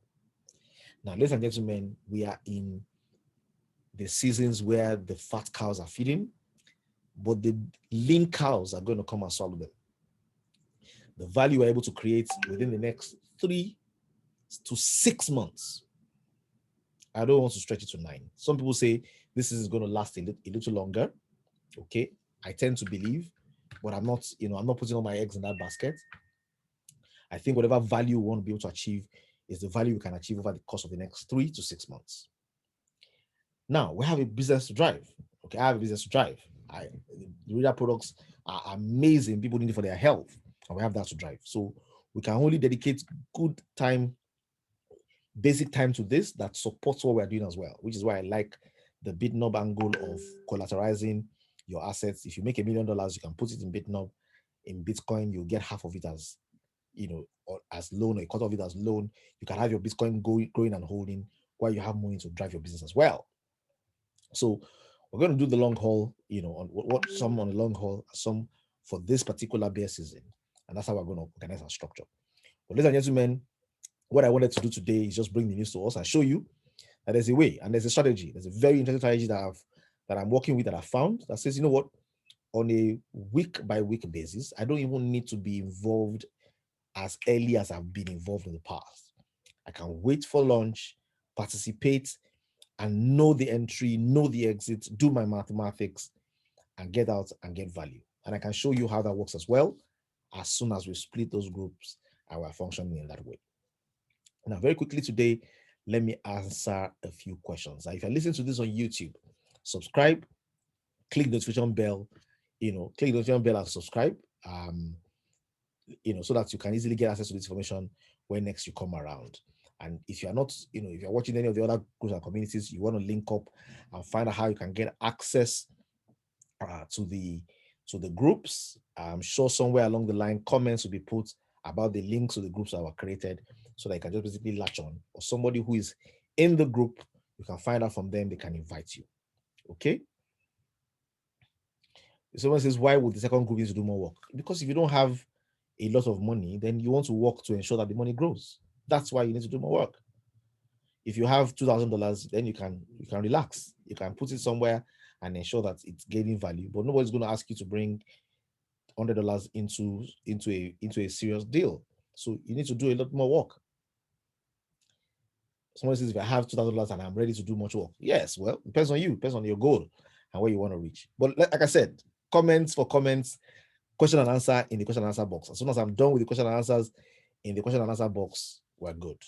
Now, ladies and gentlemen, we are in the seasons where the fat cows are feeding, but the lean cows are going to come and swallow them. The value we're able to create within the next 3 to 6 months. I don't want to stretch it to 9. Some people say this is going to last a little longer. Okay, I tend to believe, but I'm not putting all my eggs in that basket. I think whatever value we want to be able to achieve is the value we can achieve over the course of the next 3 to 6 months. Now we have a business to drive. Okay, I have a business to drive. The reader products are amazing. People need it for their health, and we have that to drive. So we can only dedicate good time, basic time to this that supports what we're doing as well, which is why I like the BitNob angle of collateralizing your assets. If you make $1 million, you can put it in BitNob. In Bitcoin, you'll get half of it as or as loan, or a quarter of it as loan. You can have your Bitcoin growing and holding while you have money to drive your business as well. So we're going to do the long haul, on some on the long haul, some for this particular bear season. And that's how we're going to organize our structure. But ladies and gentlemen, what I wanted to do today is just bring the news to us and show you that there's a way and there's a strategy. There's a very interesting strategy that I'm working with that I found that says, you know what, on a week by week basis, I don't even need to be involved as early as I've been involved in the past. I can wait for launch, participate, and know the entry, know the exit, do my mathematics, and get out and get value. And I can show you how that works as well as soon as we split those groups and we're functioning in that way. Now, very quickly today, let me answer a few questions. Now, if you're listening to this on YouTube, subscribe, click the notification bell, click the notification bell and subscribe, so that you can easily get access to this information when next you come around. And if you're not, if you're watching any of the other groups and communities, you want to link up and find out how you can get access to the groups. I'm sure somewhere along the line, comments will be put about the links to the groups that were created so that you can just basically latch on. Or somebody who is in the group, you can find out from them, they can invite you. Okay. Someone says, why would the second group need to do more work? Because if you don't have a lot of money, then you want to work to ensure that the money grows. That's why you need to do more work. If you have $2,000, then you can relax. You can put it somewhere and ensure that it's gaining value. But nobody's going to ask you to bring $100 into a serious deal. So you need to do a lot more work. Someone says, if I have $2,000 and I'm ready to do much work, yes, well, depends on you, depends on your goal and where you want to reach. But like I said, comments, question and answer in the question and answer box. As soon as I'm done with the question and answers in the question and answer box, we're good.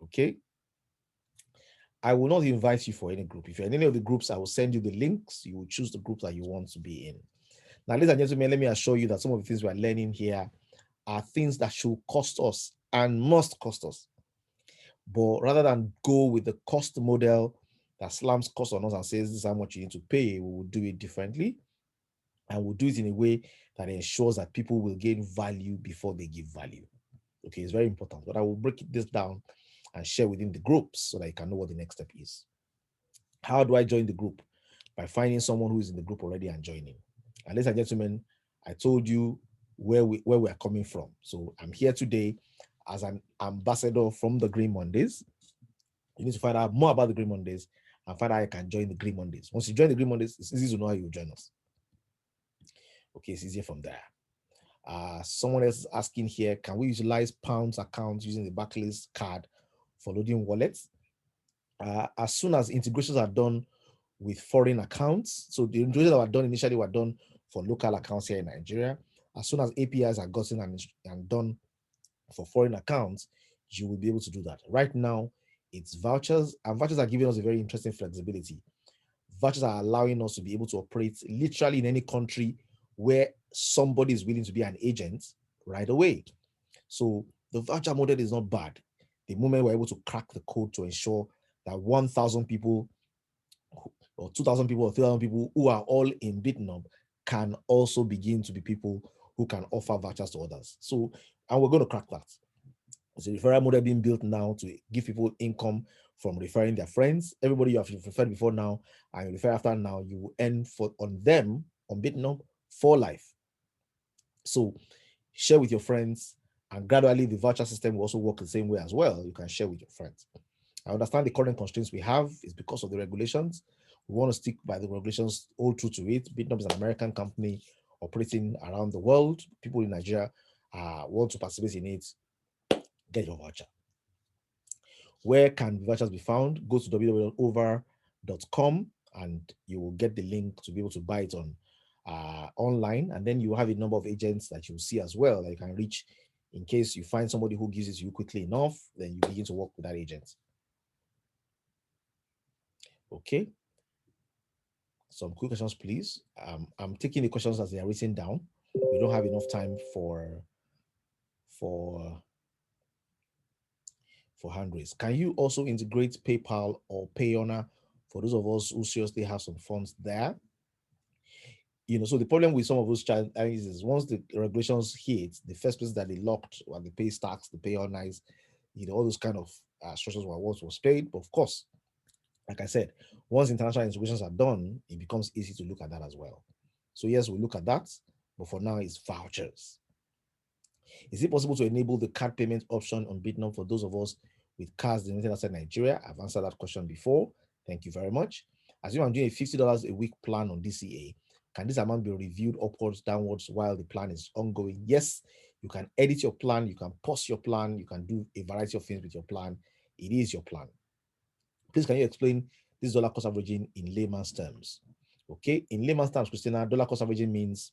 Okay. I will not invite you for any group. If you're in any of the groups, I will send you the links. You will choose the group that you want to be in. Now, ladies and gentlemen, let me assure you that some of the things we are learning here are things that should cost us and must cost us. But rather than go with the cost model that slams cost on us and says this is how much you need to pay, we will do it differently. And we'll do it in a way that ensures that people will gain value before they give value. Okay, it's very important. But I will break this down and share within the groups so that you can know what the next step is. How do I join the group? By finding someone who is in the group already and joining. And ladies and gentlemen, I told you where we are coming from. So I'm here today as an ambassador from the Green Mondays. You need to find out more about the Green Mondays and find out how you can join the Green Mondays. Once you join the Green Mondays, it's easy to know how you join us. Okay, it's easier from there. Someone else is asking here, can we utilize Pounds accounts using the Barclays card for loading wallets? As soon as integrations are done with foreign accounts, so the integrations that were done initially were done for local accounts here in Nigeria. As soon as APIs are gotten and done for foreign accounts, you will be able to do that. Right now, it's vouchers, and vouchers are giving us a very interesting flexibility. Vouchers are allowing us to be able to operate literally in any country where somebody is willing to be an agent right away. So the voucher model is not bad. The moment we're able to crack the code to ensure that 1,000 people or 2,000 people or 3,000 people who are all in Bitnum can also begin to be people who can offer vouchers to others. So, and we're going to crack that. It's a referral model being built now to give people income from referring their friends. Everybody you have referred before now and you refer after now, you will earn on them on Bitnum for life. So share with your friends, and gradually the voucher system will also work the same way as well. You can share with your friends. I understand the current constraints we have is because of the regulations. We want to stick by the regulations, all true to it. Bitnum is an American company operating around the world. People in Nigeria want to participate in it. Get your voucher. Where can vouchers be found? Go to www.over.com and you will get the link to be able to buy it on online. And then you have a number of agents that you'll see as well that you can reach. In case you find somebody who gives it to you quickly enough, then you begin to work with that agent. Okay. Some quick questions, please. I'm taking the questions as they are written down. We don't have enough time for hand raise. Can you also integrate PayPal or Payoneer for those of us who seriously have some funds there? So the problem with some of those challenges is once the regulations hit, the first place that they locked were the pay stacks, the Payoneers, all those kind of structures were what was paid. But of course, like I said, once international integrations are done, it becomes easy to look at that as well. So yes, we look at that, but for now it's vouchers. Is it possible to enable the card payment option on Bitnum for those of us with cars denominated outside Nigeria. I've answered that question before. Thank you very much. Assume I'm doing a $50 a week plan on DCA. Can this amount be reviewed upwards, downwards while the plan is ongoing? Yes, you can edit your plan, you can pause your plan, you can do a variety of things with your plan. It is your plan. Please, can you explain this dollar cost averaging in layman's terms? Okay, in layman's terms, Christina, dollar cost averaging means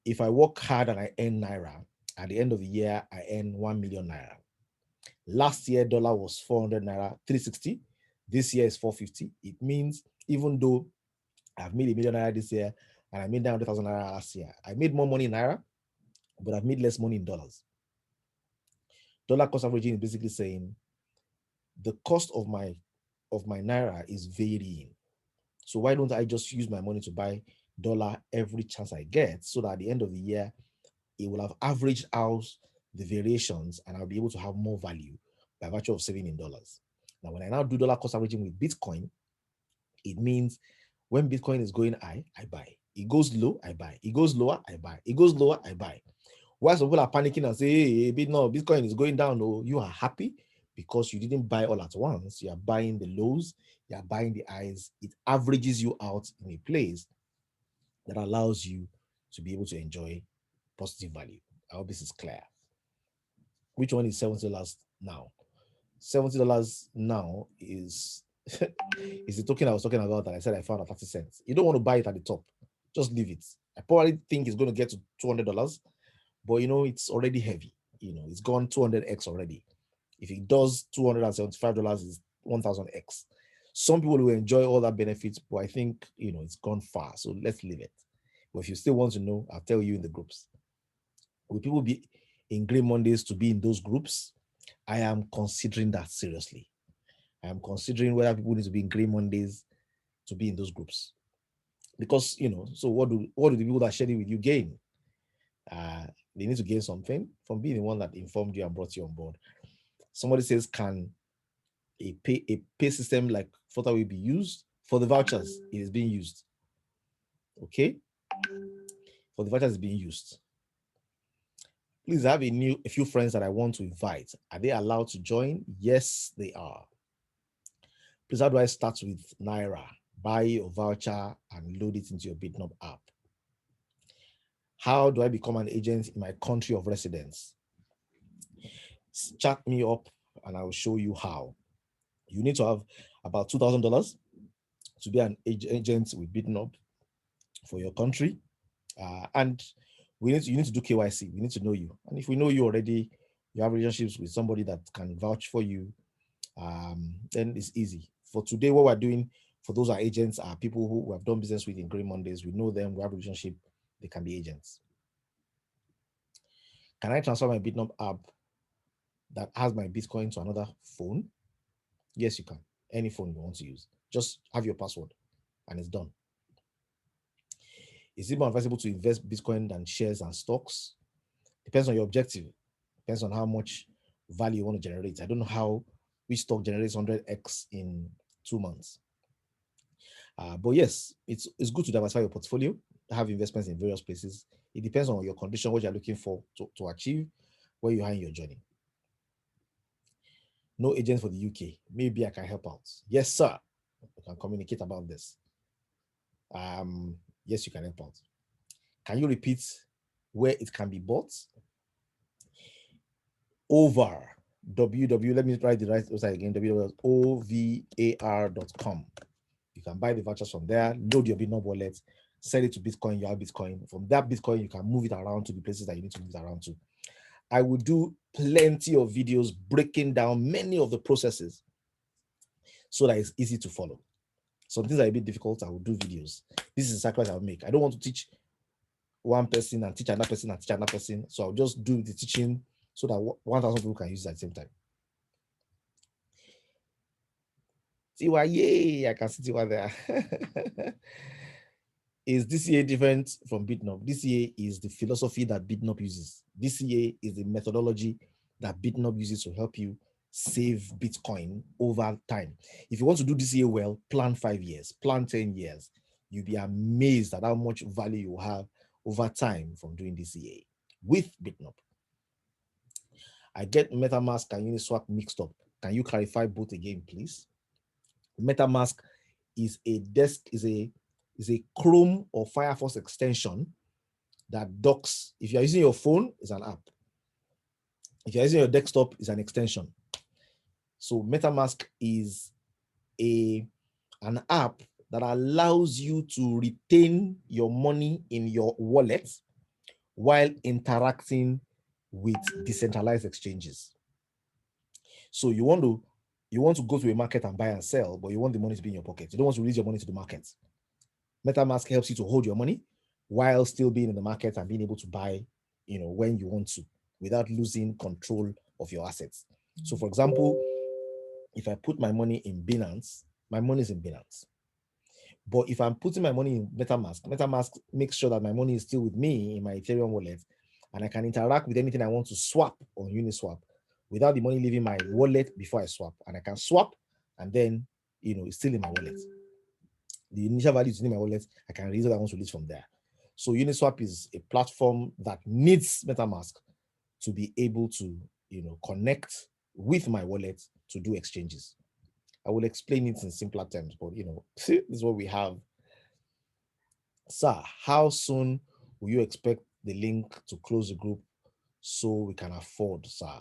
if I work hard and I earn naira, at the end of the year, I earn 1 million naira. Last year, dollar was 400 naira, 360. This year is 450. It means even though I've made a million naira this year and I made 900,000 naira last year, I made more money in naira, but I've made less money in dollars. Dollar cost averaging is basically saying the cost of my naira is varying. So why don't I just use my money to buy dollar every chance I get, so that at the end of the year, it will have averaged out the variations and I'll be able to have more value by virtue of saving in dollars. Now, when I now do dollar cost averaging with Bitcoin, it means when Bitcoin is going high, I buy. It goes low, I buy. It goes lower, I buy. It goes lower, I buy. While some people are panicking and say, hey, no, Bitcoin is going down, no, you are happy because you didn't buy all at once. You are buying the lows, you are buying the highs. It averages you out in a place that allows you to be able to enjoy positive value. I hope this is clear. Which one is $70 now? $70 now is is the token I was talking about that I said I found at 30 cents. You don't want to buy it at the top. Just leave it. I probably think it's going to get to $200, but it's already heavy. It's gone 200x already. If it does $275, is 1000x. Some people will enjoy all that benefits, but I think it's gone far. So let's leave it. But if you still want to know, I'll tell you in the groups. Will people be in Grey Mondays to be in those groups? I am considering that seriously. I am considering whether people need to be in Grey Mondays to be in those groups. Because, so what do the people that share it with you gain? They need to gain something from being the one that informed you and brought you on board. Somebody says, can a pay system like Flutterwave be used? For the vouchers, it is being used. Okay? For the vouchers, it's being used. Please, I have a few friends that I want to invite. Are they allowed to join? Yes, they are. Please, how do I start with Naira? Buy your voucher and load it into your BitNob app. How do I become an agent in my country of residence? Chat me up and I will show you how. You need to have about $2,000 to be an agent with BitNob for your country. And you need to do KYC. We need to know you. And if we know you already, you have relationships with somebody that can vouch for you, then it's easy. For today, what we're doing for those are agents are people who we have done business with in Grey Mondays. We know them, we have a relationship, they can be agents. Can I transfer my BitNob app that has my Bitcoin to another phone? Yes, you can. Any phone you want to use. Just have your password and it's done. Is it more advisable to invest Bitcoin than shares and stocks? Depends on your objective. Depends on how much value you want to generate. I don't know which stock generates 100x in 2 months. But yes, it's good to diversify your portfolio, have investments in various places. It depends on your condition, what you're looking for to achieve, where you are in your journey. No agent for the UK. Maybe I can help out. Yes, sir. We can communicate about this. Yes, you can help out. Can you repeat where it can be bought? Over www. Let me write the right website again. www.over.com. You can buy the vouchers from there. Load your BitNob wallet. Sell it to Bitcoin. You have Bitcoin. From that Bitcoin, you can move it around to the places that you need to move it around to. I will do plenty of videos breaking down many of the processes so that it's easy to follow. Some things are a bit difficult. I will do videos. This is the sacrifice I'll make. I don't want to teach one person and teach another person and teach another person. So I'll just do the teaching so that 1,000 people can use it at the same time. Tiwa, yay! I can see Tiwa there. Is DCA different from BitNob? DCA is the philosophy that BitNob uses. DCA is the methodology that BitNob uses to help you save Bitcoin over time. If you want to do DCA well, plan 5 years, plan 10 years. You'll be amazed at how much value you have over time from doing DCA with BitNob. I get MetaMask and Uniswap mixed up. Can you clarify both again, please? MetaMask is a Chrome or Firefox extension that docks. If you're using your phone, it's an app. If you're using your desktop, it's an extension. So MetaMask is an app that allows you to retain your money in your wallet while interacting with decentralized exchanges. So you want to go to a market and buy and sell, but you want the money to be in your pocket. You don't want to release your money to the market. MetaMask helps you to hold your money while still being in the market and being able to buy, when you want to, without losing control of your assets. So for example, if I put my money in Binance, my money is in Binance. But if I'm putting my money in MetaMask makes sure that my money is still with me in my Ethereum wallet, and I can interact with anything I want to swap on Uniswap without the money leaving my wallet before I swap. And I can swap, and then it's still in my wallet. The initial value is in my wallet. I can release what I want to release from there. So Uniswap is a platform that needs MetaMask to be able to connect with my wallet to do exchanges. I will explain it in simpler terms, but this is what we have. Sir, how soon will you expect the link to close the group so we can afford, sir?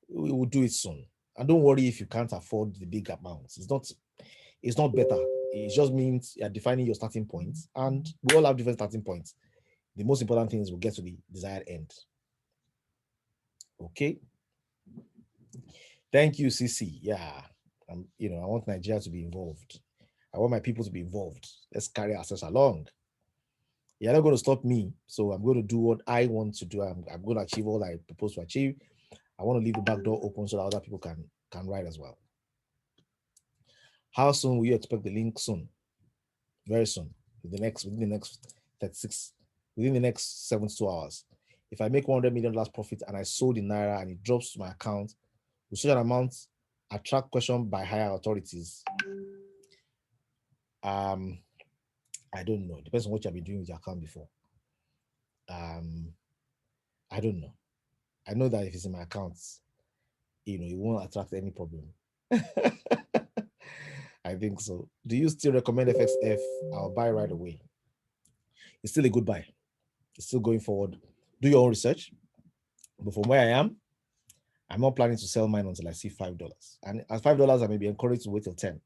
We will do it soon. And don't worry if you can't afford the big amounts. It's not better. It just means you're defining your starting points, and we all have different starting points. The most important thing is we'll get to the desired end. Okay. Thank you, CC. Yeah. I want Nigeria to be involved. I want my people to be involved. Let's carry ourselves along. You're not going to stop me. So I'm going to do what I want to do. I'm going to achieve all I propose to achieve. I want to leave the back door open so that other people can ride as well. How soon will you expect the link? Soon. Very soon. Within the next 36, within the next 72 hours. If I make $100 million last profit and I sold in Naira and it drops to my account, will such an amount attract question by higher authorities? I don't know. It depends on what you have been doing with your account before. I don't know. I know that if it's in my accounts, it won't attract any problem. I think so. Do you still recommend FXF? I'll buy right away. It's still a good buy. It's still going forward. Do your own research. But from where I am, I'm not planning to sell mine until I see $5. And at $5, I may be encouraged to wait till 10.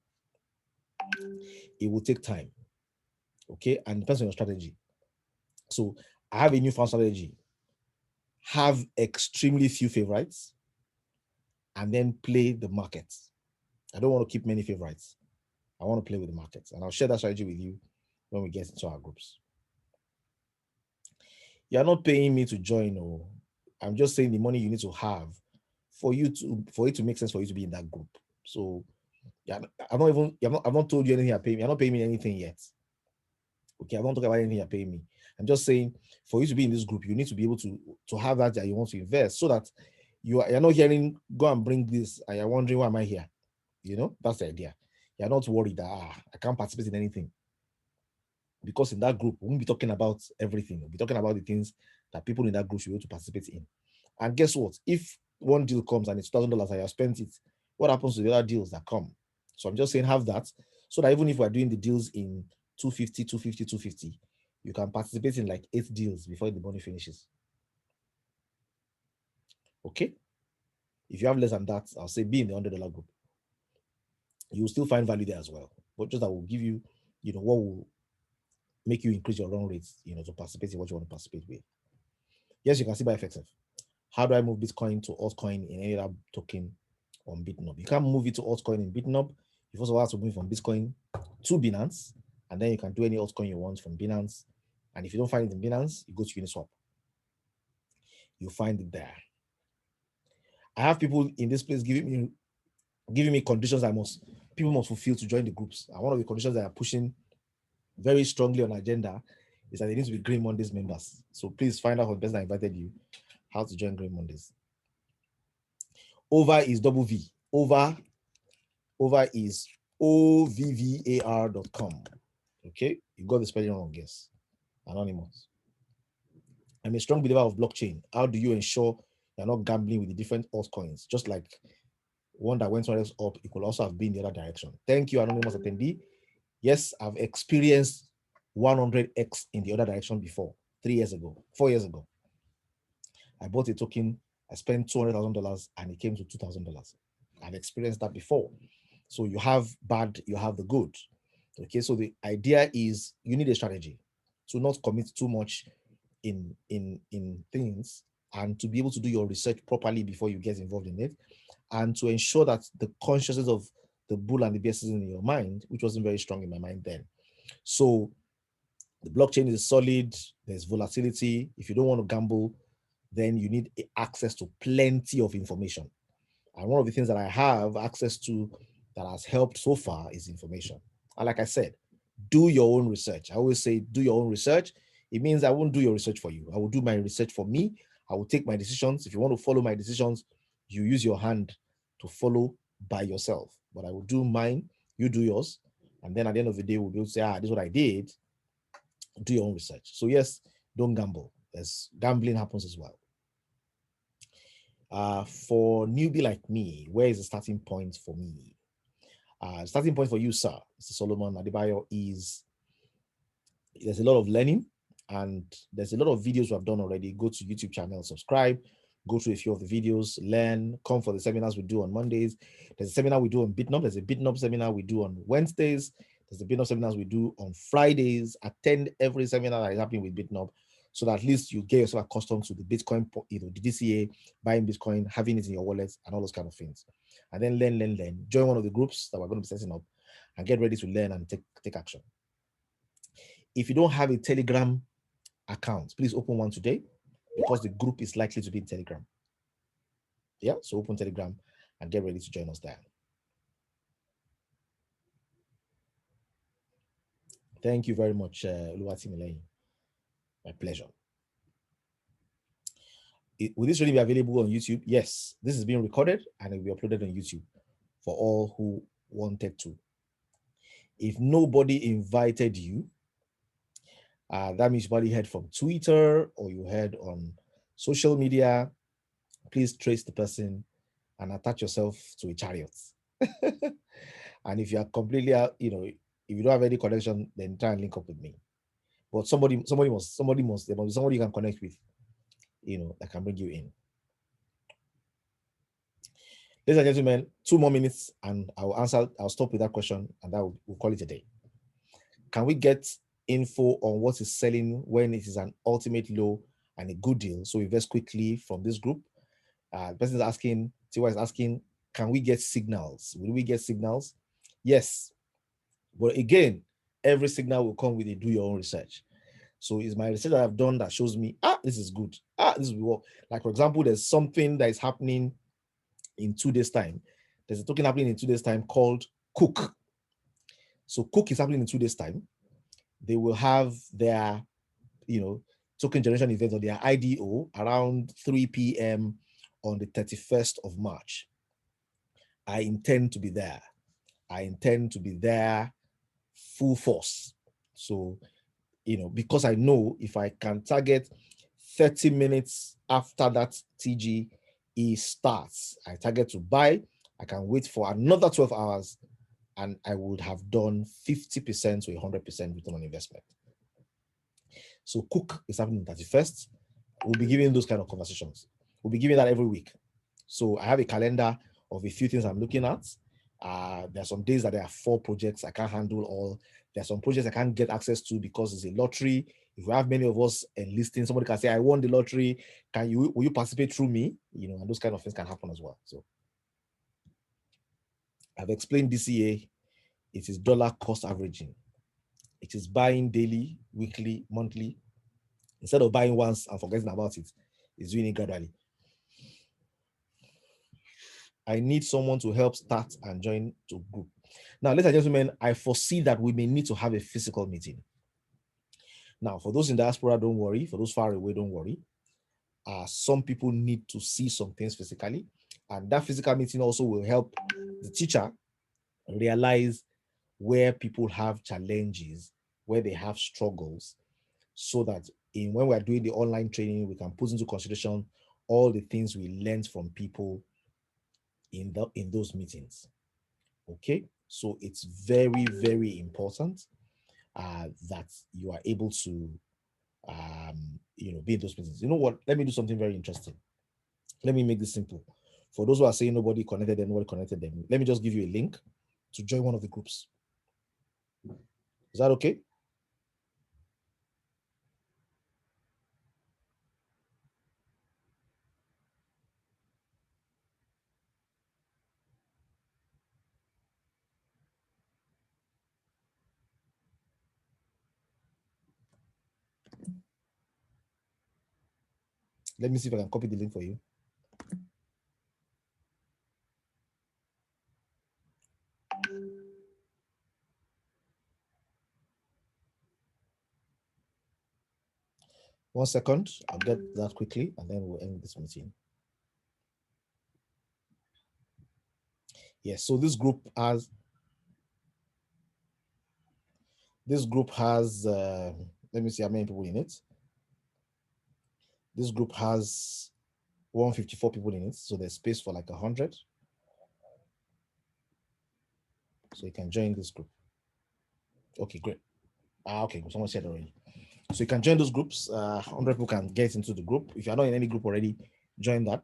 It will take time. Okay, and it depends on your strategy. So I have a newfound strategy. Have extremely few favorites and then play the market. I don't want to keep many favorites. I want to play with the markets, and I'll share that strategy with you when we get into our groups. You're not paying me to join, or I'm just saying the money you need to have for it to make sense for you to be in that group. So yeah, I've not told you anything you're paying me. You're not paying me anything yet. Okay, I'm not talking about anything you're paying me. I'm just saying for you to be in this group, you need to be able to have that you want to invest, so that you're not hearing go and bring this and you're wondering why am I here. That's the idea. You're not worried that I can't participate in anything, because in that group we won't be talking about everything. We'll be talking about the things that people in that group should be able to participate in. And guess what? If one deal comes and it's $2,000 and you have spent it, what happens to the other deals that come? So I'm just saying have that, so that even if we're doing the deals in 250, you can participate in like 8 deals before the money finishes. Okay? If you have less than that, I'll say be in the $100 group. You'll still find value there as well. But just that will give you, what will make you increase your run rates, to participate in what you want to participate with. Yes, you can see by FXF. How do I move Bitcoin to altcoin in any other token on BitNob? You can't move it to altcoin in BitNob. You first of all have to move from Bitcoin to Binance, and then you can do any altcoin you want from Binance. And if you don't find it in Binance, you go to Uniswap. You find it there. I have people in this place giving me conditions people must fulfill to join the groups. And one of the conditions that are pushing very strongly on agenda is that they need to be Green Mondays members. So please find out from the person that invited you how to join Green Mondays. Over is double V. Over is ovvar.com. Okay, you got the spelling wrong, yes. Anonymous. I'm a strong believer of blockchain. How do you ensure You're not gambling with the different altcoins. Just like one that went somewhere else up, it could also have been the other direction. Thank you, anonymous attendee. Yes, I've experienced 100x in the other direction before, 3 years ago, 4 years ago. I bought a token, I spent $200,000 and it came to $2,000. I've experienced that before. So you have bad, you have the good. Okay, so the idea is you need a strategy to not commit too much in things, and to be able to do your research properly before you get involved in it, and to ensure that the consciousness of the bull and the bear season in your mind, which wasn't very strong in my mind then. So the blockchain is solid, there's volatility. If you don't want to gamble, then you need access to plenty of information. And one of the things that I have access to that has helped so far is information. And like I said, do your own research. I always say, do your own research. It means I won't do your research for you. I will do my research for me. I will take my decisions. If you want to follow my decisions, you use your hand to follow by yourself. But I will do mine, you do yours. And then at the end of the day, we'll be able to say, this is what I did. Do your own research. So yes, don't gamble. As gambling happens as well. For newbie like me, where is the starting point for me? Starting point for you, sir, Mr. Solomon Adebayo, is there's a lot of learning and there's a lot of videos we've done already. Go to YouTube channel, subscribe, go through a few of the videos, learn, come for the seminars we do on Mondays. There's a seminar we do on BitNob. There's a BitNob seminar we do on Wednesdays. There's the BitNob seminars we do on Fridays. Attend every seminar that is happening with BitNob, so that at least you get yourself accustomed to the Bitcoin, the DCA, buying Bitcoin, having it in your wallet, and all those kind of things. And then learn. Join one of the groups that we're going to be setting up and get ready to learn and take action. If you don't have a Telegram account, please open one today, because the group is likely to be in Telegram. Yeah, so open Telegram and get ready to join us there. Thank you very much, Oluwati Mileyin. My pleasure. Will this really be available on YouTube? Yes, this is being recorded and it will be uploaded on YouTube for all who wanted to. If nobody invited you, that means you probably heard from Twitter or you heard on social media. Please trace the person and attach yourself to a chariot. And if you are completely, if you don't have any connection, then try and link up with me. But somebody must, there must be somebody you can connect with, that can bring you in. Ladies and gentlemen, 2 more minutes and I'll stop with that question and we'll call it a day. Can we get info on what is selling when it is an ultimate low and a good deal? So invest quickly from this group. The person is asking, Tiwa is asking, can we get signals? Will we get signals? Yes. But again, every signal will come with a do your own research. So it's my research that I've done that shows me, this is good. This will work. Like, for example, there's something that is happening in 2 days' time. There's a token happening in 2 days' time called Cook. So Cook is happening in 2 days' time. They will have their, token generation event on their IDO around 3 p.m. on the 31st of March. I intend to be there. I intend to be there full force. So, because I know if I can target 30 minutes after that TGE starts, I target to buy, I can wait for another 12 hours and I would have done 50% to 100% return on investment. So Cook is happening on 31st. We'll be giving those kind of conversations. We'll be giving that every week. So I have a calendar of a few things I'm looking at. There are some days that there are 4 projects I can't handle all. There are some projects I can't get access to because it's a lottery. If we have many of us enlisting, somebody can say, I won the lottery. Will you participate through me? And those kind of things can happen as well. So I've explained DCA. It is dollar cost averaging. It is buying daily, weekly, monthly. Instead of buying once and forgetting about it, it's doing it gradually. I need someone to help start and join to group. Now, ladies and gentlemen, I foresee that we may need to have a physical meeting. Now, for those in diaspora, don't worry. For those far away, don't worry. Some people need to see some things physically, and that physical meeting also will help the teacher realize where people have challenges, where they have struggles, so that when we're doing the online training, we can put into consideration all the things we learned from people in those meetings. Okay, so it's very, very important that you are able to be in those meetings. You know what? Let me do something very interesting. Let me make this simple. For those who are saying nobody connected them, nobody connected them, let me just give you a link to join one of the groups. Is that okay? Let me see if I can copy the link for you. One second, I'll get that quickly and then we'll end this meeting. Yes, so this group has let me see how many people in it. This group has 154 people in it, so there's space for like 100. So you can join this group. Okay, great. Okay, someone said already. So you can join those groups. 100 people can get into the group. If you're not in any group already, join that,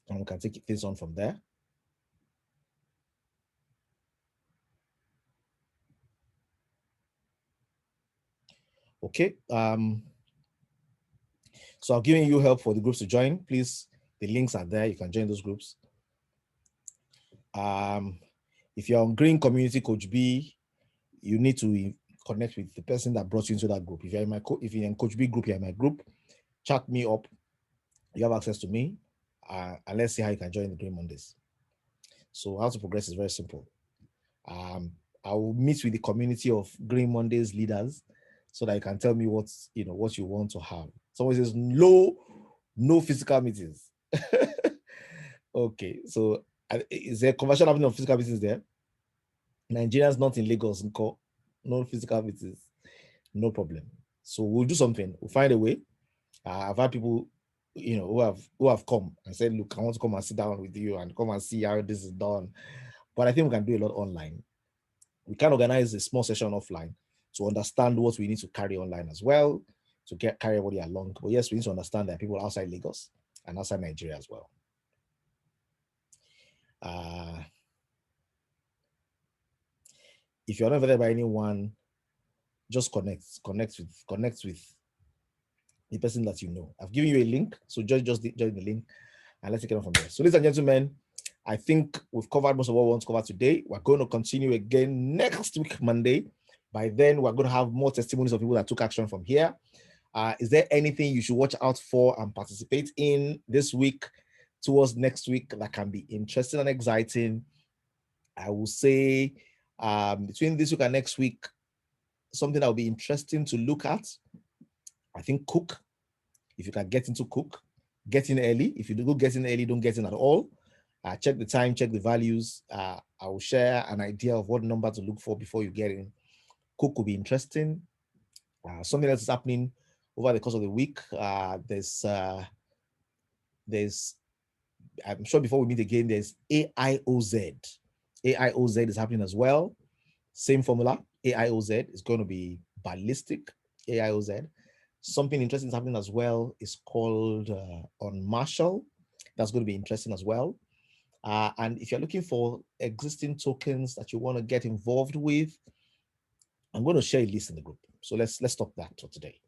and we can take things on from there. Okay. So I've given you help for the groups to join. Please, the links are there. You can join those groups. If you're on Green Community Coach B, you need to connect with the person that brought you into that group. If you're in Coach B group, you're in my group, chat me up. You have access to me, and let's see how you can join the Green Mondays. So how to progress is very simple. I will meet with the community of Green Mondays leaders so that you can tell me what you want to have. Someone says no physical meetings. Okay, so is there conversion happening on physical meetings there? Nigerians not in Lagos, no physical meetings, no problem. So we'll do something. We'll find a way. I've had people, who have come and said, "Look, I want to come and sit down with you and come and see how this is done." But I think we can do a lot online. We can organize a small session offline to understand what we need to carry online as well, to carry everybody along. But yes, we need to understand that people outside Lagos and outside Nigeria as well. If you're not invited by anyone, just connect with the person that you know. I've given you a link, so just join the link and let's take it on from there. So, ladies and gentlemen, I think we've covered most of what we want to cover today. We're going to continue again next week, Monday. By then, we're going to have more testimonies of people that took action from here. Is there anything you should watch out for and participate in this week towards next week that can be interesting and exciting? I will say between this week and next week, something that will be interesting to look at. I think cook. If you can get into cook, get in early. If you do get in early, don't get in at all. Check the time, check the values. I will share an idea of what number to look for before you get in. Cook will be interesting. Something else is happening over the course of the week. There's I'm sure before we meet again, there's AIOZ. AIOZ is happening as well. Same formula. AIOZ is going to be ballistic. AIOZ. Something interesting is happening as well. It's called on Marshall. That's going to be interesting as well. And if you're looking for existing tokens that you want to get involved with, I'm going to share a list in the group. So let's stop that for today.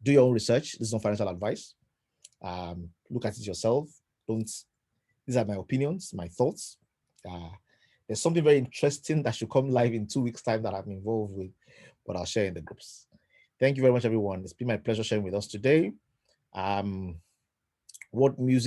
Do your own research. This is not financial advice. Look at it yourself. These are my opinions, my thoughts. There's something very interesting that should come live in 2 weeks' time that I'm involved with, but I'll share in the groups. Thank you very much, everyone. It's been my pleasure sharing with us today. What music